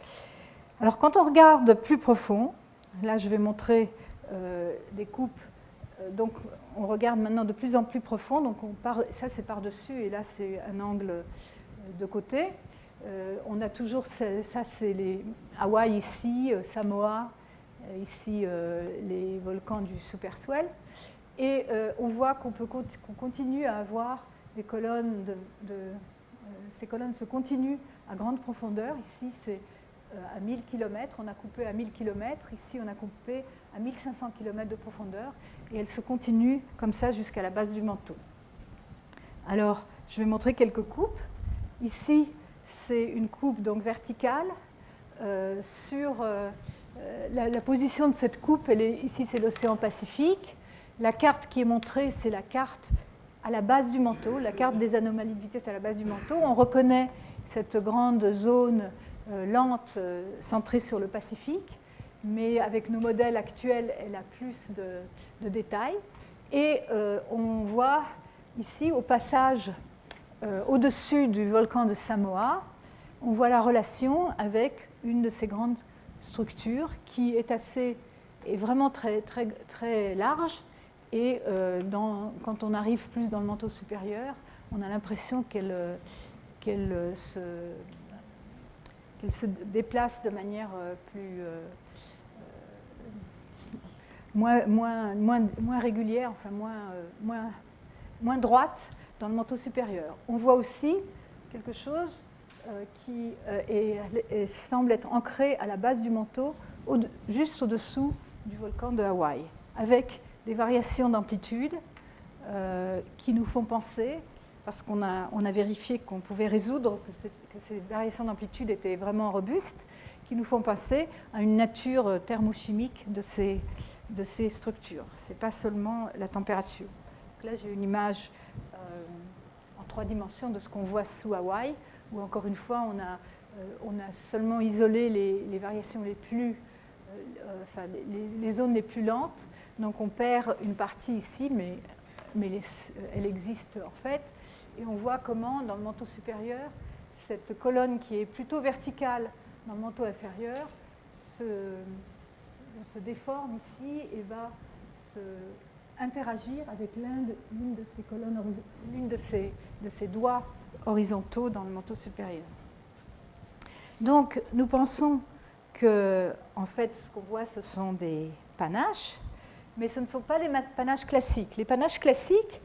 Alors quand on regarde plus profond, là je vais montrer des coupes, donc on regarde maintenant de plus en plus profond, donc ça c'est par-dessus et là c'est un angle de côté. On a toujours, ça c'est les Hawaï ici, Samoa, ici les volcans du Super-Swell. Et on voit qu'on continue à avoir des colonnes ces colonnes se continuent à grande profondeur. Ici, c'est à 1000 km, on a coupé à 1000 km. Ici, on a coupé à 1500 km de profondeur. Et elles se continuent comme ça jusqu'à la base du manteau. Alors, je vais montrer quelques coupes. Ici, c'est une coupe donc verticale. Sur la position de cette coupe, ici, c'est l'océan Pacifique. La carte qui est montrée, c'est la carte à la base du manteau, la carte des anomalies de vitesse à la base du manteau. On reconnaît cette grande zone lente centrée sur le Pacifique, mais avec nos modèles actuels, elle a plus de détails. Et on voit ici, au passage au-dessus du volcan de Samoa, on voit la relation avec une de ces grandes structures qui est vraiment très, très, très large. Et quand on arrive plus dans le manteau supérieur, on a l'impression qu'elle se déplace de manière moins régulière, enfin moins droite dans le manteau supérieur. On voit aussi quelque chose qui semble être ancré à la base du manteau, juste au-dessous du volcan de Hawaï, avec des variations d'amplitude qui nous font penser, parce qu'on a vérifié qu'on pouvait résoudre, que ces variations d'amplitude étaient vraiment robustes, qui nous font penser à une nature thermochimique de ces structures. Ce n'est pas seulement la température. Donc là, j'ai une image en 3 dimensions de ce qu'on voit sous Hawaï, où encore une fois, on a seulement isolé les variations les zones les plus lentes. Donc on perd une partie ici, mais elle existe en fait. Et on voit comment, dans le manteau supérieur, cette colonne qui est plutôt verticale dans le manteau inférieur se déforme ici et va interagir avec l'une de ces colonnes, l'une de ces doigts horizontaux dans le manteau supérieur. Donc, nous pensons que, en fait, ce qu'on voit, ce sont des panaches, mais ce ne sont pas des panaches classiques. Les panaches classiques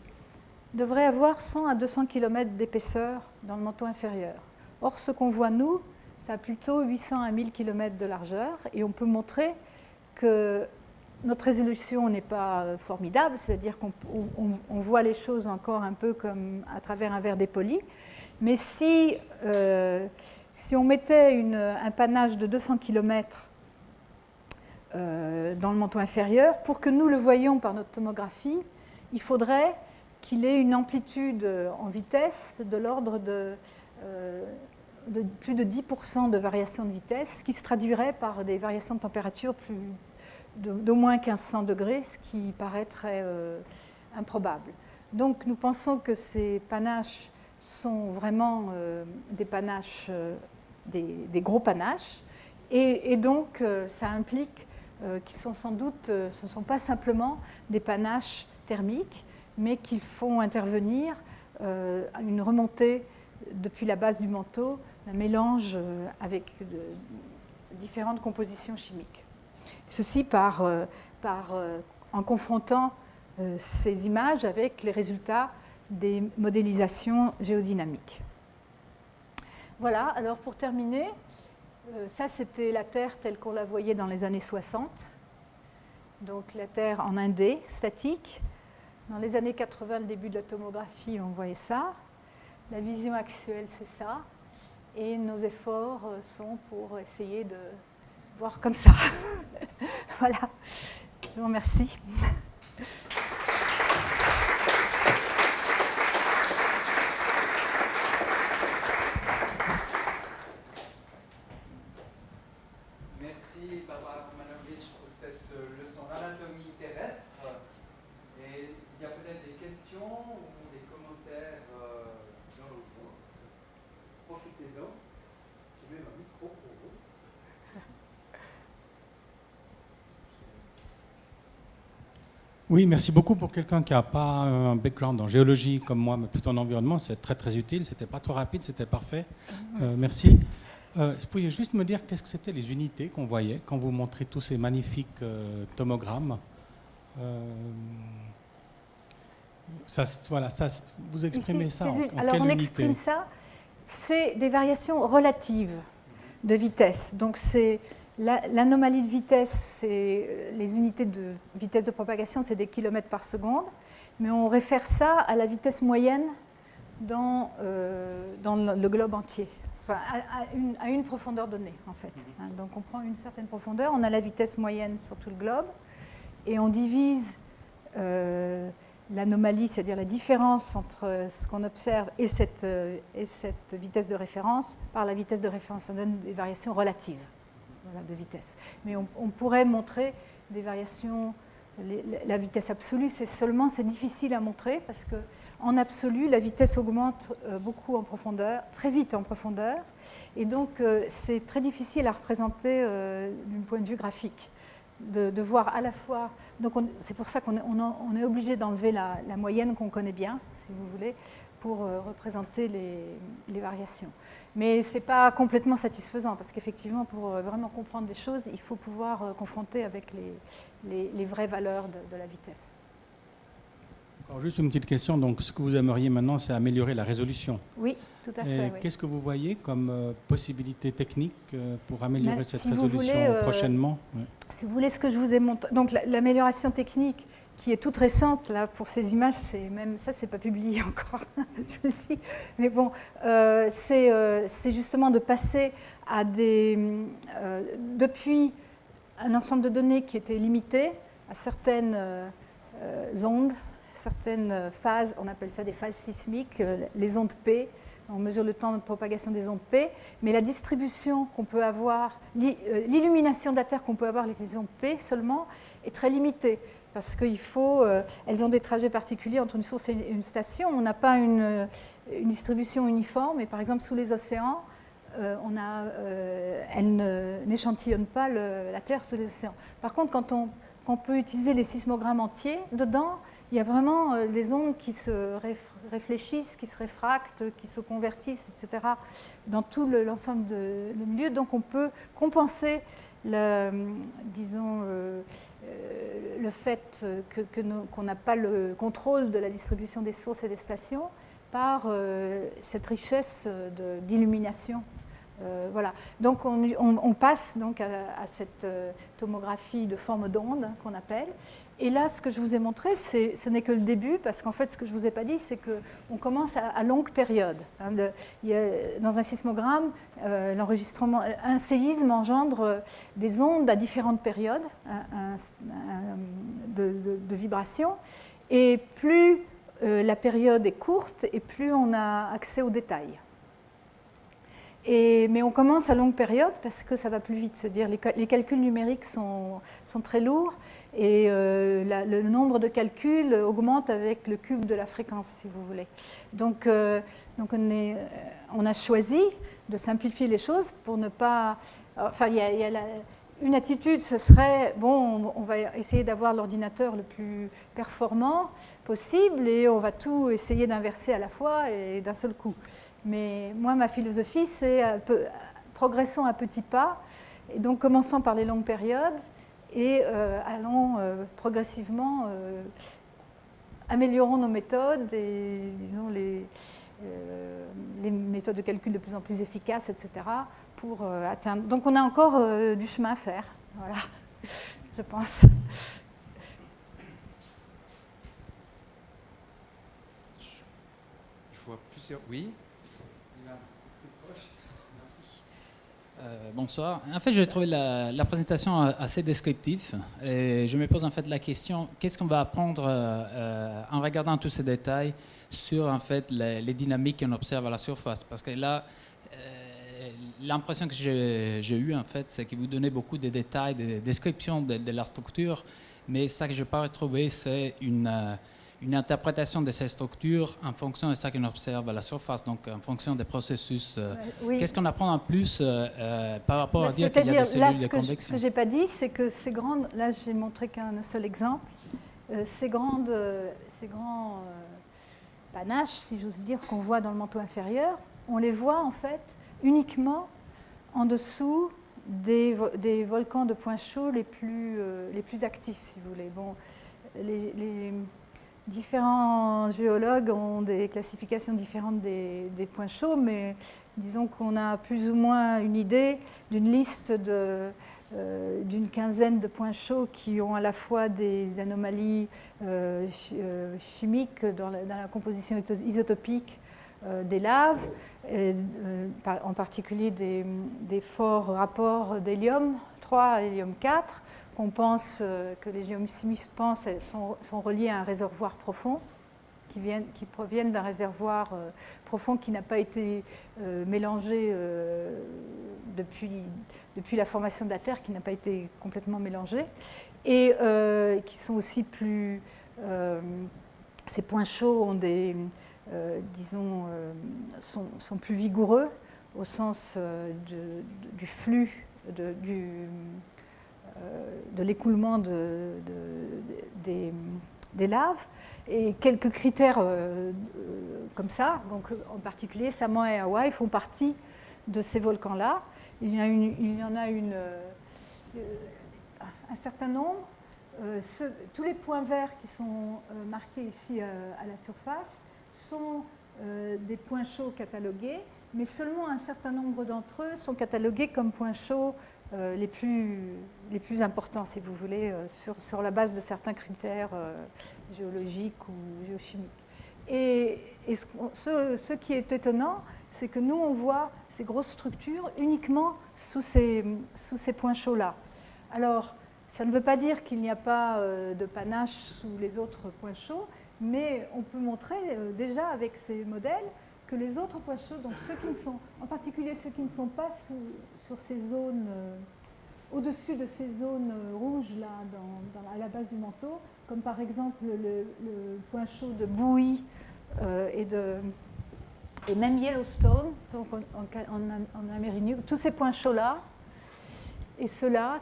devraient avoir 100 à 200 km d'épaisseur dans le manteau inférieur. Or, ce qu'on voit, nous, ça a plutôt 800 à 1000 km de largeur, et on peut montrer que notre résolution n'est pas formidable, c'est-à-dire qu'on voit les choses encore un peu comme à travers un verre dépoli, mais si on mettait un panache de 200 km dans le manteau inférieur, pour que nous le voyions par notre tomographie, il faudrait qu'il ait une amplitude en vitesse de l'ordre de plus de 10% de variation de vitesse, qui se traduirait par des variations de température d'au moins 1500 degrés, ce qui paraît très improbable. Donc nous pensons que ces panaches sont vraiment des panaches, des gros panaches, et donc ça implique qu'ils sont sans doute, ce ne sont pas simplement des panaches thermiques, mais qu'ils font intervenir une remontée depuis la base du manteau, un mélange avec différentes compositions chimiques. Ceci en confrontant ces images avec les résultats des modélisations géodynamiques. Voilà, alors pour terminer, ça c'était la Terre telle qu'on la voyait dans les années 60, donc la Terre en 1D, statique. Dans les années 80, le début de la tomographie, on voyait ça. La vision actuelle, c'est ça. Et nos efforts sont pour essayer de voir comme ça. Voilà. Je vous remercie. Merci Barbara Kumanovic pour cette leçon d'anatomie terrestre. Et il y a peut-être des questions ou des commentaires dans l'audience. Profitez-en. Je mets mon micro pour vous. Oui, merci beaucoup. Pour quelqu'un qui n'a pas un background en géologie comme moi, mais plutôt en environnement, c'est très très utile. C'était pas trop rapide, c'était parfait. Merci. Vous pouvez juste me dire qu'est-ce que c'était les unités qu'on voyait quand vous montrez tous ces magnifiques tomogrammes. Voilà, vous exprimez ici, ça en alors quelle on unité? exprime ça, c'est des variations relatives de vitesse. Donc c'est l'anomalie de vitesse, c'est les unités de vitesse de propagation, c'est des kilomètres par seconde, mais on réfère ça à la vitesse moyenne dans le globe entier, enfin à une profondeur donnée en fait. Donc on prend une certaine profondeur, on a la vitesse moyenne sur tout le globe, et on divise l'anomalie, c'est-à-dire la différence entre ce qu'on observe et cette vitesse de référence, par la vitesse de référence. Ça donne des variations relatives de vitesse. Mais on pourrait montrer des variations, la vitesse absolue, c'est difficile à montrer parce qu'en absolu, la vitesse augmente beaucoup en profondeur, très vite en profondeur, et donc c'est très difficile à représenter d'un point de vue graphique. De voir à la fois, donc c'est pour ça qu'on est obligé d'enlever la moyenne qu'on connaît bien, si vous voulez, pour représenter les variations. Mais ce n'est pas complètement satisfaisant, parce qu'effectivement, pour vraiment comprendre des choses, il faut pouvoir confronter avec les vraies valeurs de la vitesse. Alors juste une petite question, donc ce que vous aimeriez maintenant, c'est améliorer la résolution. Oui, tout à fait. Oui. Qu'est-ce que vous voyez comme possibilité technique pour améliorer cette résolution voulez, prochainement? Si vous voulez, ce que je vous ai montré, donc l'amélioration technique qui est toute récente là pour ces images, c'est même ça, c'est pas publié encore, je le dis. Mais bon, c'est justement de passer à depuis un ensemble de données qui était limité à certaines ondes, certaines phases, on appelle ça des phases sismiques, les ondes P. On mesure le temps de propagation des ondes P, mais la distribution qu'on peut avoir, l'illumination de la Terre qu'on peut avoir avec les ondes P seulement est très limitée, parce elles ont des trajets particuliers entre une source et une station. On n'a pas une distribution uniforme, et par exemple sous les océans, elle n'échantillonne pas la Terre sous les océans. Par contre, quand on peut utiliser les sismogrammes entiers, dedans, il y a vraiment les ondes qui se réfléchissent, qui se réfractent, qui se convertissent, etc., dans tout l'ensemble du milieu. Donc on peut compenser le fait qu'on n'a pas le contrôle de la distribution des sources et des stations par cette richesse d'illumination. Voilà. Donc on passe donc à cette tomographie de forme d'onde qu'on appelle. Et là, ce que je vous ai montré, ce n'est que le début, parce qu'en fait, ce que je ne vous ai pas dit, c'est qu'on commence à longue période. Dans un sismogramme, un séisme engendre des ondes à différentes périodes de vibration. Et plus la période est courte, et plus on a accès aux détails. Mais on commence à longue période parce que ça va plus vite, c'est-à-dire les calculs numériques sont très lourds et le nombre de calculs augmente avec le cube de la fréquence, si vous voulez. Donc on a choisi de simplifier les choses pour ne pas... Enfin, une attitude, ce serait, bon, on va essayer d'avoir l'ordinateur le plus performant possible et on va tout essayer d'inverser à la fois et d'un seul coup. Mais moi, ma philosophie, c'est progressons à petits pas, et donc commençons par les longues périodes et allons progressivement, améliorons nos méthodes et disons les méthodes de calcul de plus en plus efficaces, etc., pour atteindre. Donc on a encore du chemin à faire, voilà, je pense. Je vois plusieurs... Oui. Bonsoir. En fait, j'ai trouvé la présentation assez descriptive et je me pose en fait la question, qu'est-ce qu'on va apprendre en regardant tous ces détails sur en fait les dynamiques qu'on observe à la surface? Parce que là, l'impression que j'ai eue en fait, c'est que vous donnez beaucoup de détails, de descriptions de la structure, mais ça que je n'ai pas retrouvé, c'est une interprétation de ces structures en fonction de ce qu'on observe à la surface, donc en fonction des processus. Oui. Qu'est-ce qu'on apprend en plus par rapport à dire qu'il y a des cellules de convection? Ce que je n'ai pas dit, c'est que ces grandes, là j'ai montré qu'un seul exemple, ces grands panaches, si j'ose dire, qu'on voit dans le manteau inférieur, on les voit en fait uniquement en dessous des volcans de points chauds les plus actifs, si vous voulez. Bon, les différents géologues ont des classifications différentes des points chauds, mais disons qu'on a plus ou moins une idée d'une liste d'une quinzaine de points chauds qui ont à la fois des anomalies chimiques dans la composition isotopique des laves, en particulier des forts rapports d'hélium 3 et hélium 4, qu'on pense, que les géochimistes pensent sont reliés à un réservoir profond, qui proviennent d'un réservoir profond qui n'a pas été mélangé depuis la formation de la Terre, qui n'a pas été complètement mélangé, et qui sont aussi plus... ces points chauds ont des... sont plus vigoureux au sens du flux, de l'écoulement des laves, et quelques critères comme ça, donc en particulier Samoa et Hawaï font partie de ces volcans-là. Il y en a un certain nombre. Tous les points verts qui sont marqués ici à la surface sont des points chauds catalogués, mais seulement un certain nombre d'entre eux sont catalogués comme points chauds les plus importants, si vous voulez, sur la base de certains critères géologiques ou géochimiques. Et ce qui est étonnant, c'est que nous, on voit ces grosses structures uniquement sous ces points chauds-là. Alors, ça ne veut pas dire qu'il n'y a pas de panache sous les autres points chauds, mais on peut montrer déjà avec ces modèles que les autres points chauds, donc en particulier ceux qui ne sont pas sur ces zones, au-dessus de ces zones rouges là, à la base du manteau, comme par exemple le point chaud de Bowie et de et même Yellowstone, donc en Amérique du Nord, tous ces points chauds-là et ceux-là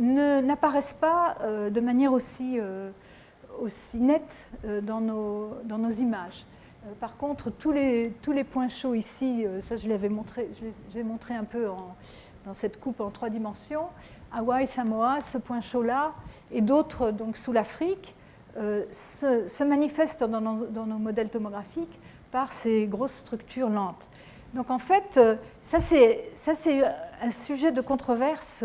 n'apparaissent pas de manière aussi nette dans nos images. Par contre, tous les points chauds ici, ça je l'avais montré, j'ai montré un peu dans cette coupe en 3 dimensions, Hawaï, Samoa, ce point chaud-là, et d'autres donc sous l'Afrique, se manifestent dans nos modèles tomographiques par ces grosses structures lentes. Donc en fait, ça c'est un sujet de controverse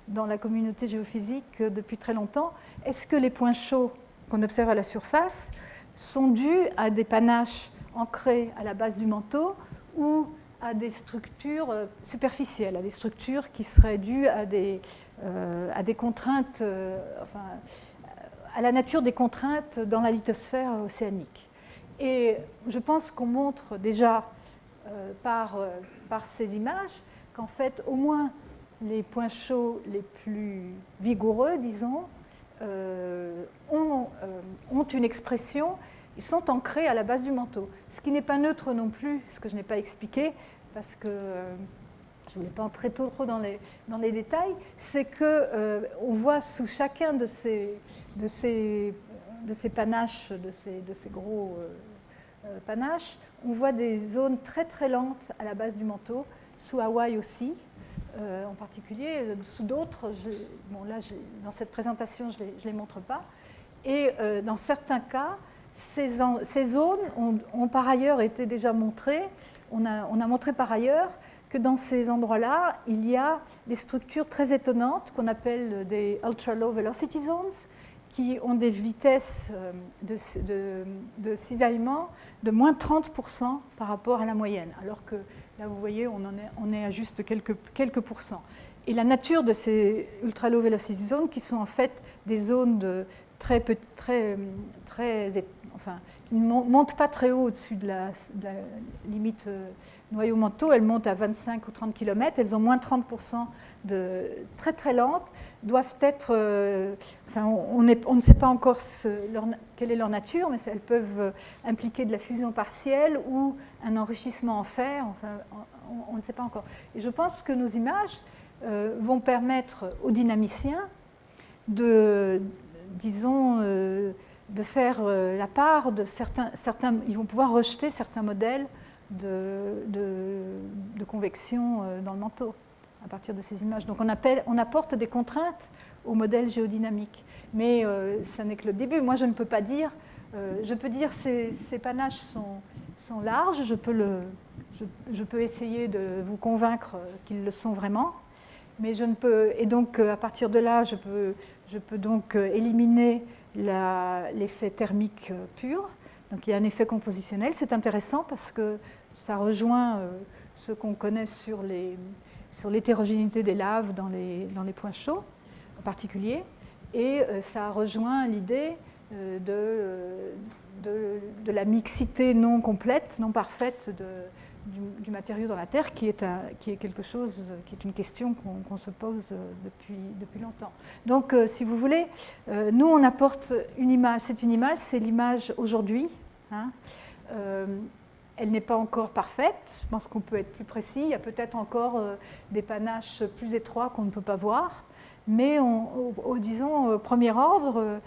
dans la communauté géophysique depuis très longtemps. Est-ce que les points chauds qu'on observe à la surface sont dus à des panaches ancrés à la base du manteau ou à des structures superficielles, à des structures qui seraient dues à des contraintes, à la nature des contraintes dans la lithosphère océanique. Et je pense qu'on montre déjà par ces images qu'en fait, au moins les points chauds les plus vigoureux, disons, ont une expression, ils sont ancrés à la base du manteau. Ce qui n'est pas neutre non plus, ce que je n'ai pas expliqué, parce que je ne voulais pas entrer trop dans les détails, c'est qu'on voit sous chacun de ces panaches, de ces gros panaches, on voit des zones très très lentes à la base du manteau, sous Hawaï aussi, en particulier, sous d'autres, dans cette présentation je ne les montre pas, et dans certains cas, ces zones ont par ailleurs été déjà montrées, on a montré par ailleurs que dans ces endroits-là, il y a des structures très étonnantes qu'on appelle des ultra-low velocity zones, qui ont des vitesses de cisaillement de moins 30% par rapport à la moyenne, alors que là, vous voyez, on est à juste quelques pourcents. Et la nature de ces ultra-low velocity zones, qui sont en fait des zones qui ne montent pas très haut au-dessus de la limite noyau-manteau, elles montent à 25 ou 30 km, elles ont moins 30% de très très lentes, doivent être, on ne sait pas encore quelle est leur nature, mais elles peuvent impliquer de la fusion partielle ou un enrichissement en fer, on ne sait pas encore. Et je pense que nos images vont permettre aux dynamiciens de faire la part de certains, ils vont pouvoir rejeter certains modèles de convection dans le manteau à partir de ces images. Donc on apporte des contraintes au modèle géodynamique. Mais ça n'est que le début. Moi, je ne peux pas dire, je peux dire ces panaches sont larges, je peux essayer de vous convaincre qu'ils le sont vraiment, mais je ne peux, et donc à partir de là, je peux donc éliminer l'effet thermique pur. Donc il y a un effet compositionnel, c'est intéressant parce que ça rejoint ce qu'on connaît sur l'hétérogénéité des laves dans les points chauds en particulier, et ça rejoint l'idée de la mixité non complète, non parfaite du matériau dans la Terre, qui est quelque chose, qui est une question qu'on se pose depuis longtemps. Donc, si vous voulez, nous on apporte une image. C'est l'image aujourd'hui. Hein. Elle n'est pas encore parfaite. Je pense qu'on peut être plus précis. Il y a peut-être encore des panaches plus étroits qu'on ne peut pas voir. Mais disons, au premier ordre,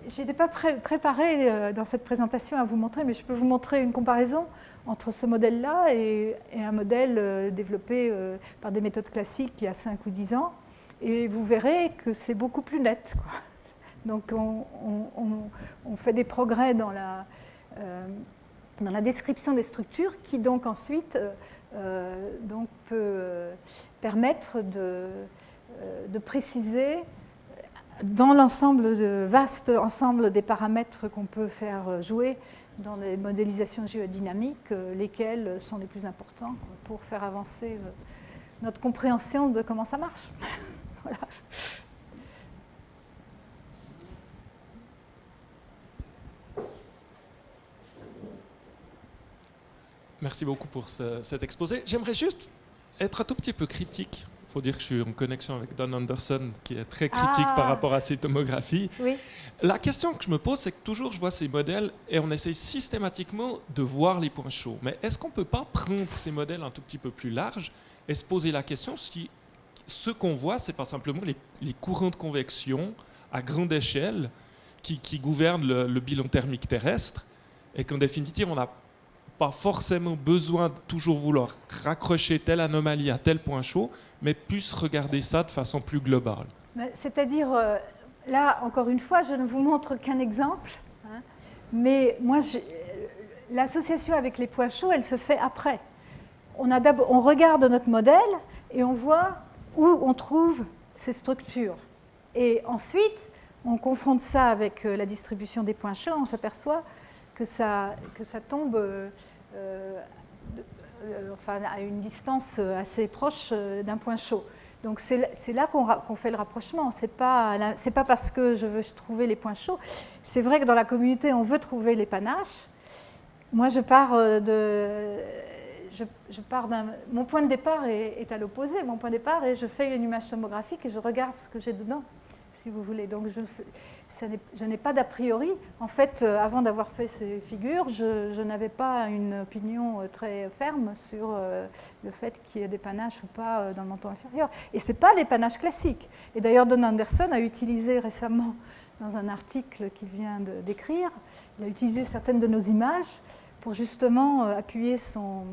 je n'étais pas préparée dans cette présentation à vous montrer, mais je peux vous montrer une comparaison entre ce modèle-là et un modèle développé par des méthodes classiques il y a 5 ou 10 ans. Et vous verrez que c'est beaucoup plus net, quoi. Donc on fait des progrès dans la description des structures qui donc ensuite peut permettre de préciser dans l'ensemble, vaste ensemble des paramètres qu'on peut faire jouer dans les modélisations géodynamiques, lesquels sont les plus importants pour faire avancer notre compréhension de comment ça marche. Voilà. Merci beaucoup pour cet exposé. J'aimerais juste être un tout petit peu critique faut dire que je suis en connexion avec Don Anderson, qui est très critique par rapport à ces tomographies. Oui. La question que je me pose, c'est que toujours je vois ces modèles et on essaye systématiquement de voir les points chauds. Mais est-ce qu'on ne peut pas prendre ces modèles un tout petit peu plus larges et se poser la question si ce qu'on voit, ce n'est pas simplement les courants de convection à grande échelle qui gouvernent le bilan thermique terrestre et qu'en définitive, on n'a pas forcément besoin de toujours vouloir raccrocher telle anomalie à tel point chaud, mais plus regarder ça de façon plus globale. C'est-à-dire, là, encore une fois, je ne vous montre qu'un exemple, hein, mais moi, l'association avec les points chauds, elle se fait après. On regarde notre modèle et on voit où on trouve ces structures. Et ensuite, on confronte ça avec la distribution des points chauds, on s'aperçoit que ça tombe à une distance assez proche d'un point chaud. Donc c'est là qu'on fait le rapprochement. C'est pas parce que je veux trouver les points chauds. C'est vrai que dans la communauté, on veut trouver les panaches. Moi, mon point de départ est à l'opposé. Mon point de départ est je fais une image tomographique et je regarde ce que j'ai dedans, si vous voulez. Donc je n'ai pas d'a priori. En fait, avant d'avoir fait ces figures, je n'avais pas une opinion très ferme sur le fait qu'il y ait des panaches ou pas dans le manteau inférieur. Et ce n'est pas les panaches classiques. Et d'ailleurs, Don Anderson a utilisé récemment, dans un article qu'il vient d'écrire, il a utilisé certaines de nos images pour justement appuyer son...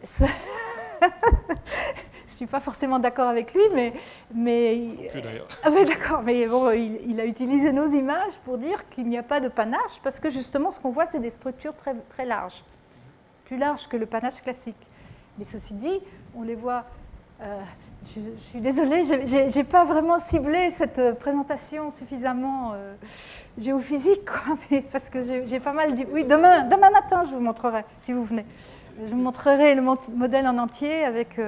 Je ne suis pas forcément d'accord avec lui, mais Plus d'ailleurs. Ah oui, d'accord, mais bon, il a utilisé nos images pour dire qu'il n'y a pas de panache, parce que justement, ce qu'on voit, c'est des structures très, très larges, plus larges que le panache classique. Mais ceci dit, on les voit... je suis désolée, je n'ai pas vraiment ciblé cette présentation suffisamment géophysique, quoi, mais parce que j'ai pas mal dit... Oui, demain matin, je vous montrerai, si vous venez. Je vous montrerai le modèle en entier avec...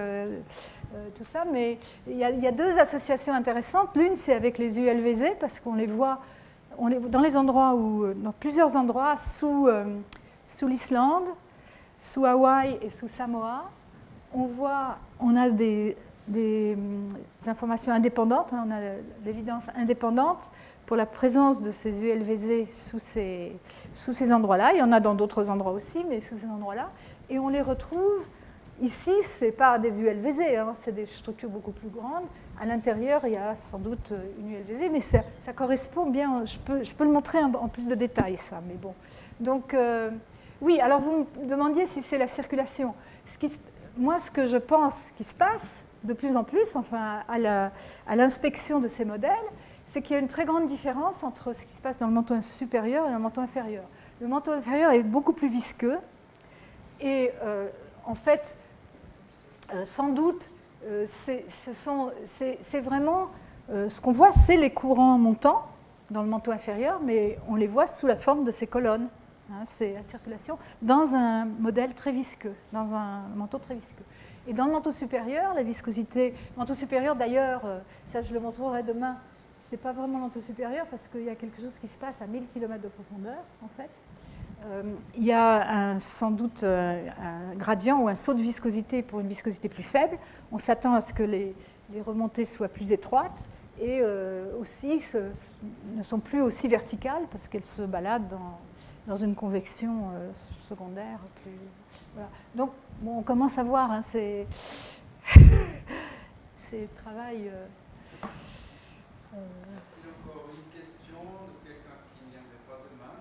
tout ça, mais il y a deux associations intéressantes. L'une, c'est avec les ULVZ, parce qu'on les voit dans les endroits dans plusieurs endroits, sous l'Islande, sous Hawaï et sous Samoa. On a des informations indépendantes, on a l'évidence indépendante pour la présence de ces ULVZ sous ces endroits-là. Il y en a dans d'autres endroits aussi, mais sous ces endroits-là. Et on les retrouve. Ici, ce n'est pas des ULVZ, hein, c'est des structures beaucoup plus grandes. À l'intérieur, il y a sans doute une ULVZ, mais ça correspond bien. Je peux le montrer en plus de détails, ça, mais bon. Donc, oui, alors vous me demandiez si c'est la circulation. Moi, ce que je pense qui se passe de plus en plus, enfin, à l'inspection de ces modèles, c'est qu'il y a une très grande différence entre ce qui se passe dans le manteau supérieur et dans le manteau inférieur. Le manteau inférieur est beaucoup plus visqueux et, en fait, sans doute, c'est vraiment ce qu'on voit, c'est les courants montants dans le manteau inférieur, mais on les voit sous la forme de ces colonnes. Hein, c'est la circulation dans un modèle très visqueux, dans un manteau très visqueux. Et dans le manteau supérieur, la viscosité, le manteau supérieur d'ailleurs, ça je le montrerai demain, c'est pas vraiment le manteau supérieur parce qu'il y a quelque chose qui se passe à 1000 km de profondeur en fait. Il y a sans doute un gradient ou un saut de viscosité pour une viscosité plus faible. On s'attend à ce que les remontées soient plus étroites et aussi ne sont plus aussi verticales parce qu'elles se baladent dans une convection secondaire. Voilà. Donc, bon, on commence à voir, hein, ces travails... encore une question de quelqu'un qui n'y avait pas de main.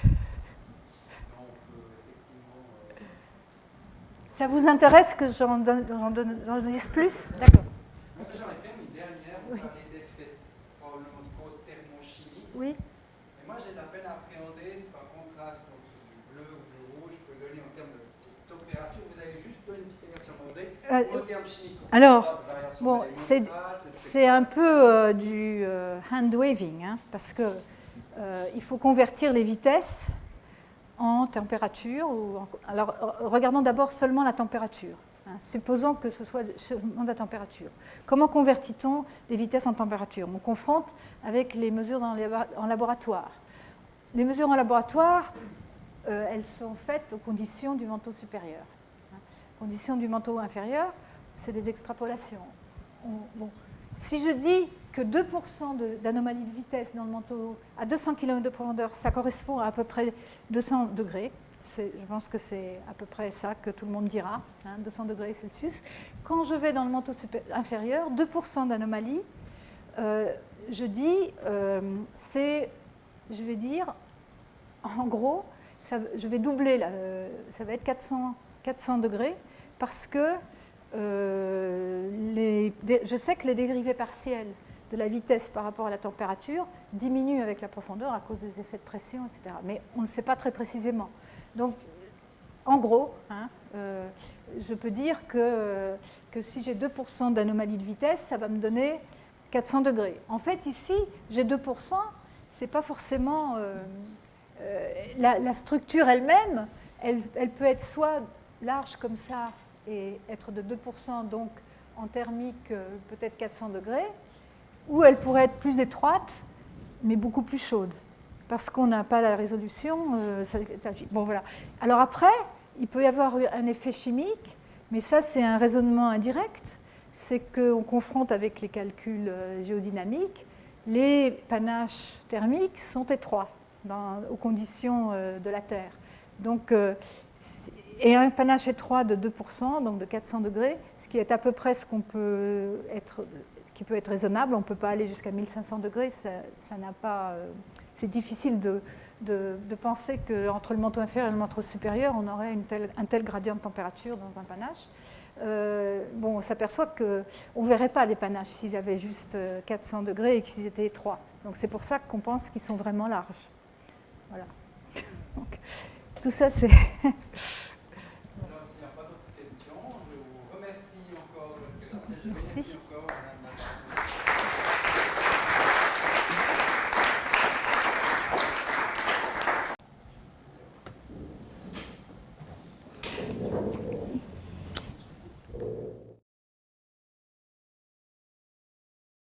Sinon, on peut effectivement... Ça vous intéresse que j'en dise plus? D'accord. Moi, j'en ai quand même une dernière. Vous parlez d'effets probablement de cause thermochimique. Oui. Et moi, j'ai de la peine à appréhender ce contraste entre du bleu ou du rouge peut donner en termes de température. Vous avez juste donné une petite explication en termes chimiques. Alors, bon, c'est un peu du hand waving, hein, parce que il faut convertir les vitesses en température. Alors, regardons d'abord seulement la température. Hein, supposons que ce soit seulement la température. Comment convertit-on les vitesses en température? On confronte avec les mesures en laboratoire. Les mesures en laboratoire, elles sont faites aux conditions du manteau supérieur. Conditions du manteau inférieur, c'est des extrapolations. Bon. Si je dis que 2% d'anomalie de vitesse dans le manteau à 200 km de profondeur, ça correspond à peu près 200 degrés. Je pense que c'est à peu près ça que tout le monde dira, 200 degrés Celsius. Quand je vais dans le manteau inférieur, 2% d'anomalie, je dis, je vais dire, en gros, je vais doubler, ça va être 400 degrés, parce que je sais que les dérivés partiels de la vitesse par rapport à la température diminuent avec la profondeur à cause des effets de pression, etc. Mais on ne sait pas très précisément. Donc, en gros, je peux dire que si j'ai 2% d'anomalie de vitesse, ça va me donner 400 degrés. En fait, ici, j'ai 2%, c'est pas forcément... la structure elle-même, elle peut être soit large comme ça et être de 2%, donc en thermique peut-être 400 degrés, ou elle pourrait être plus étroite, mais beaucoup plus chaude, parce qu'on n'a pas la résolution. Bon, voilà. Alors après, il peut y avoir un effet chimique, mais ça c'est un raisonnement indirect, c'est qu'on confronte avec les calculs géodynamiques, les panaches thermiques sont étroits aux conditions de la Terre. Donc, et un panache étroit de 2%, donc de 400 degrés, ce qui est à peu près ce qui peut être raisonnable. On ne peut pas aller jusqu'à 1500 degrés, ça n'a pas, c'est difficile de penser qu'entre le manteau inférieur et le manteau supérieur, on aurait un tel gradient de température dans un panache. On s'aperçoit qu'on ne verrait pas les panaches s'ils avaient juste 400 degrés et qu'ils étaient étroits. Donc c'est pour ça qu'on pense qu'ils sont vraiment larges. Voilà. Donc, tout ça, c'est... Alors, s'il n'y a pas d'autres questions, je vous remercie encore. Je remercie encore Madame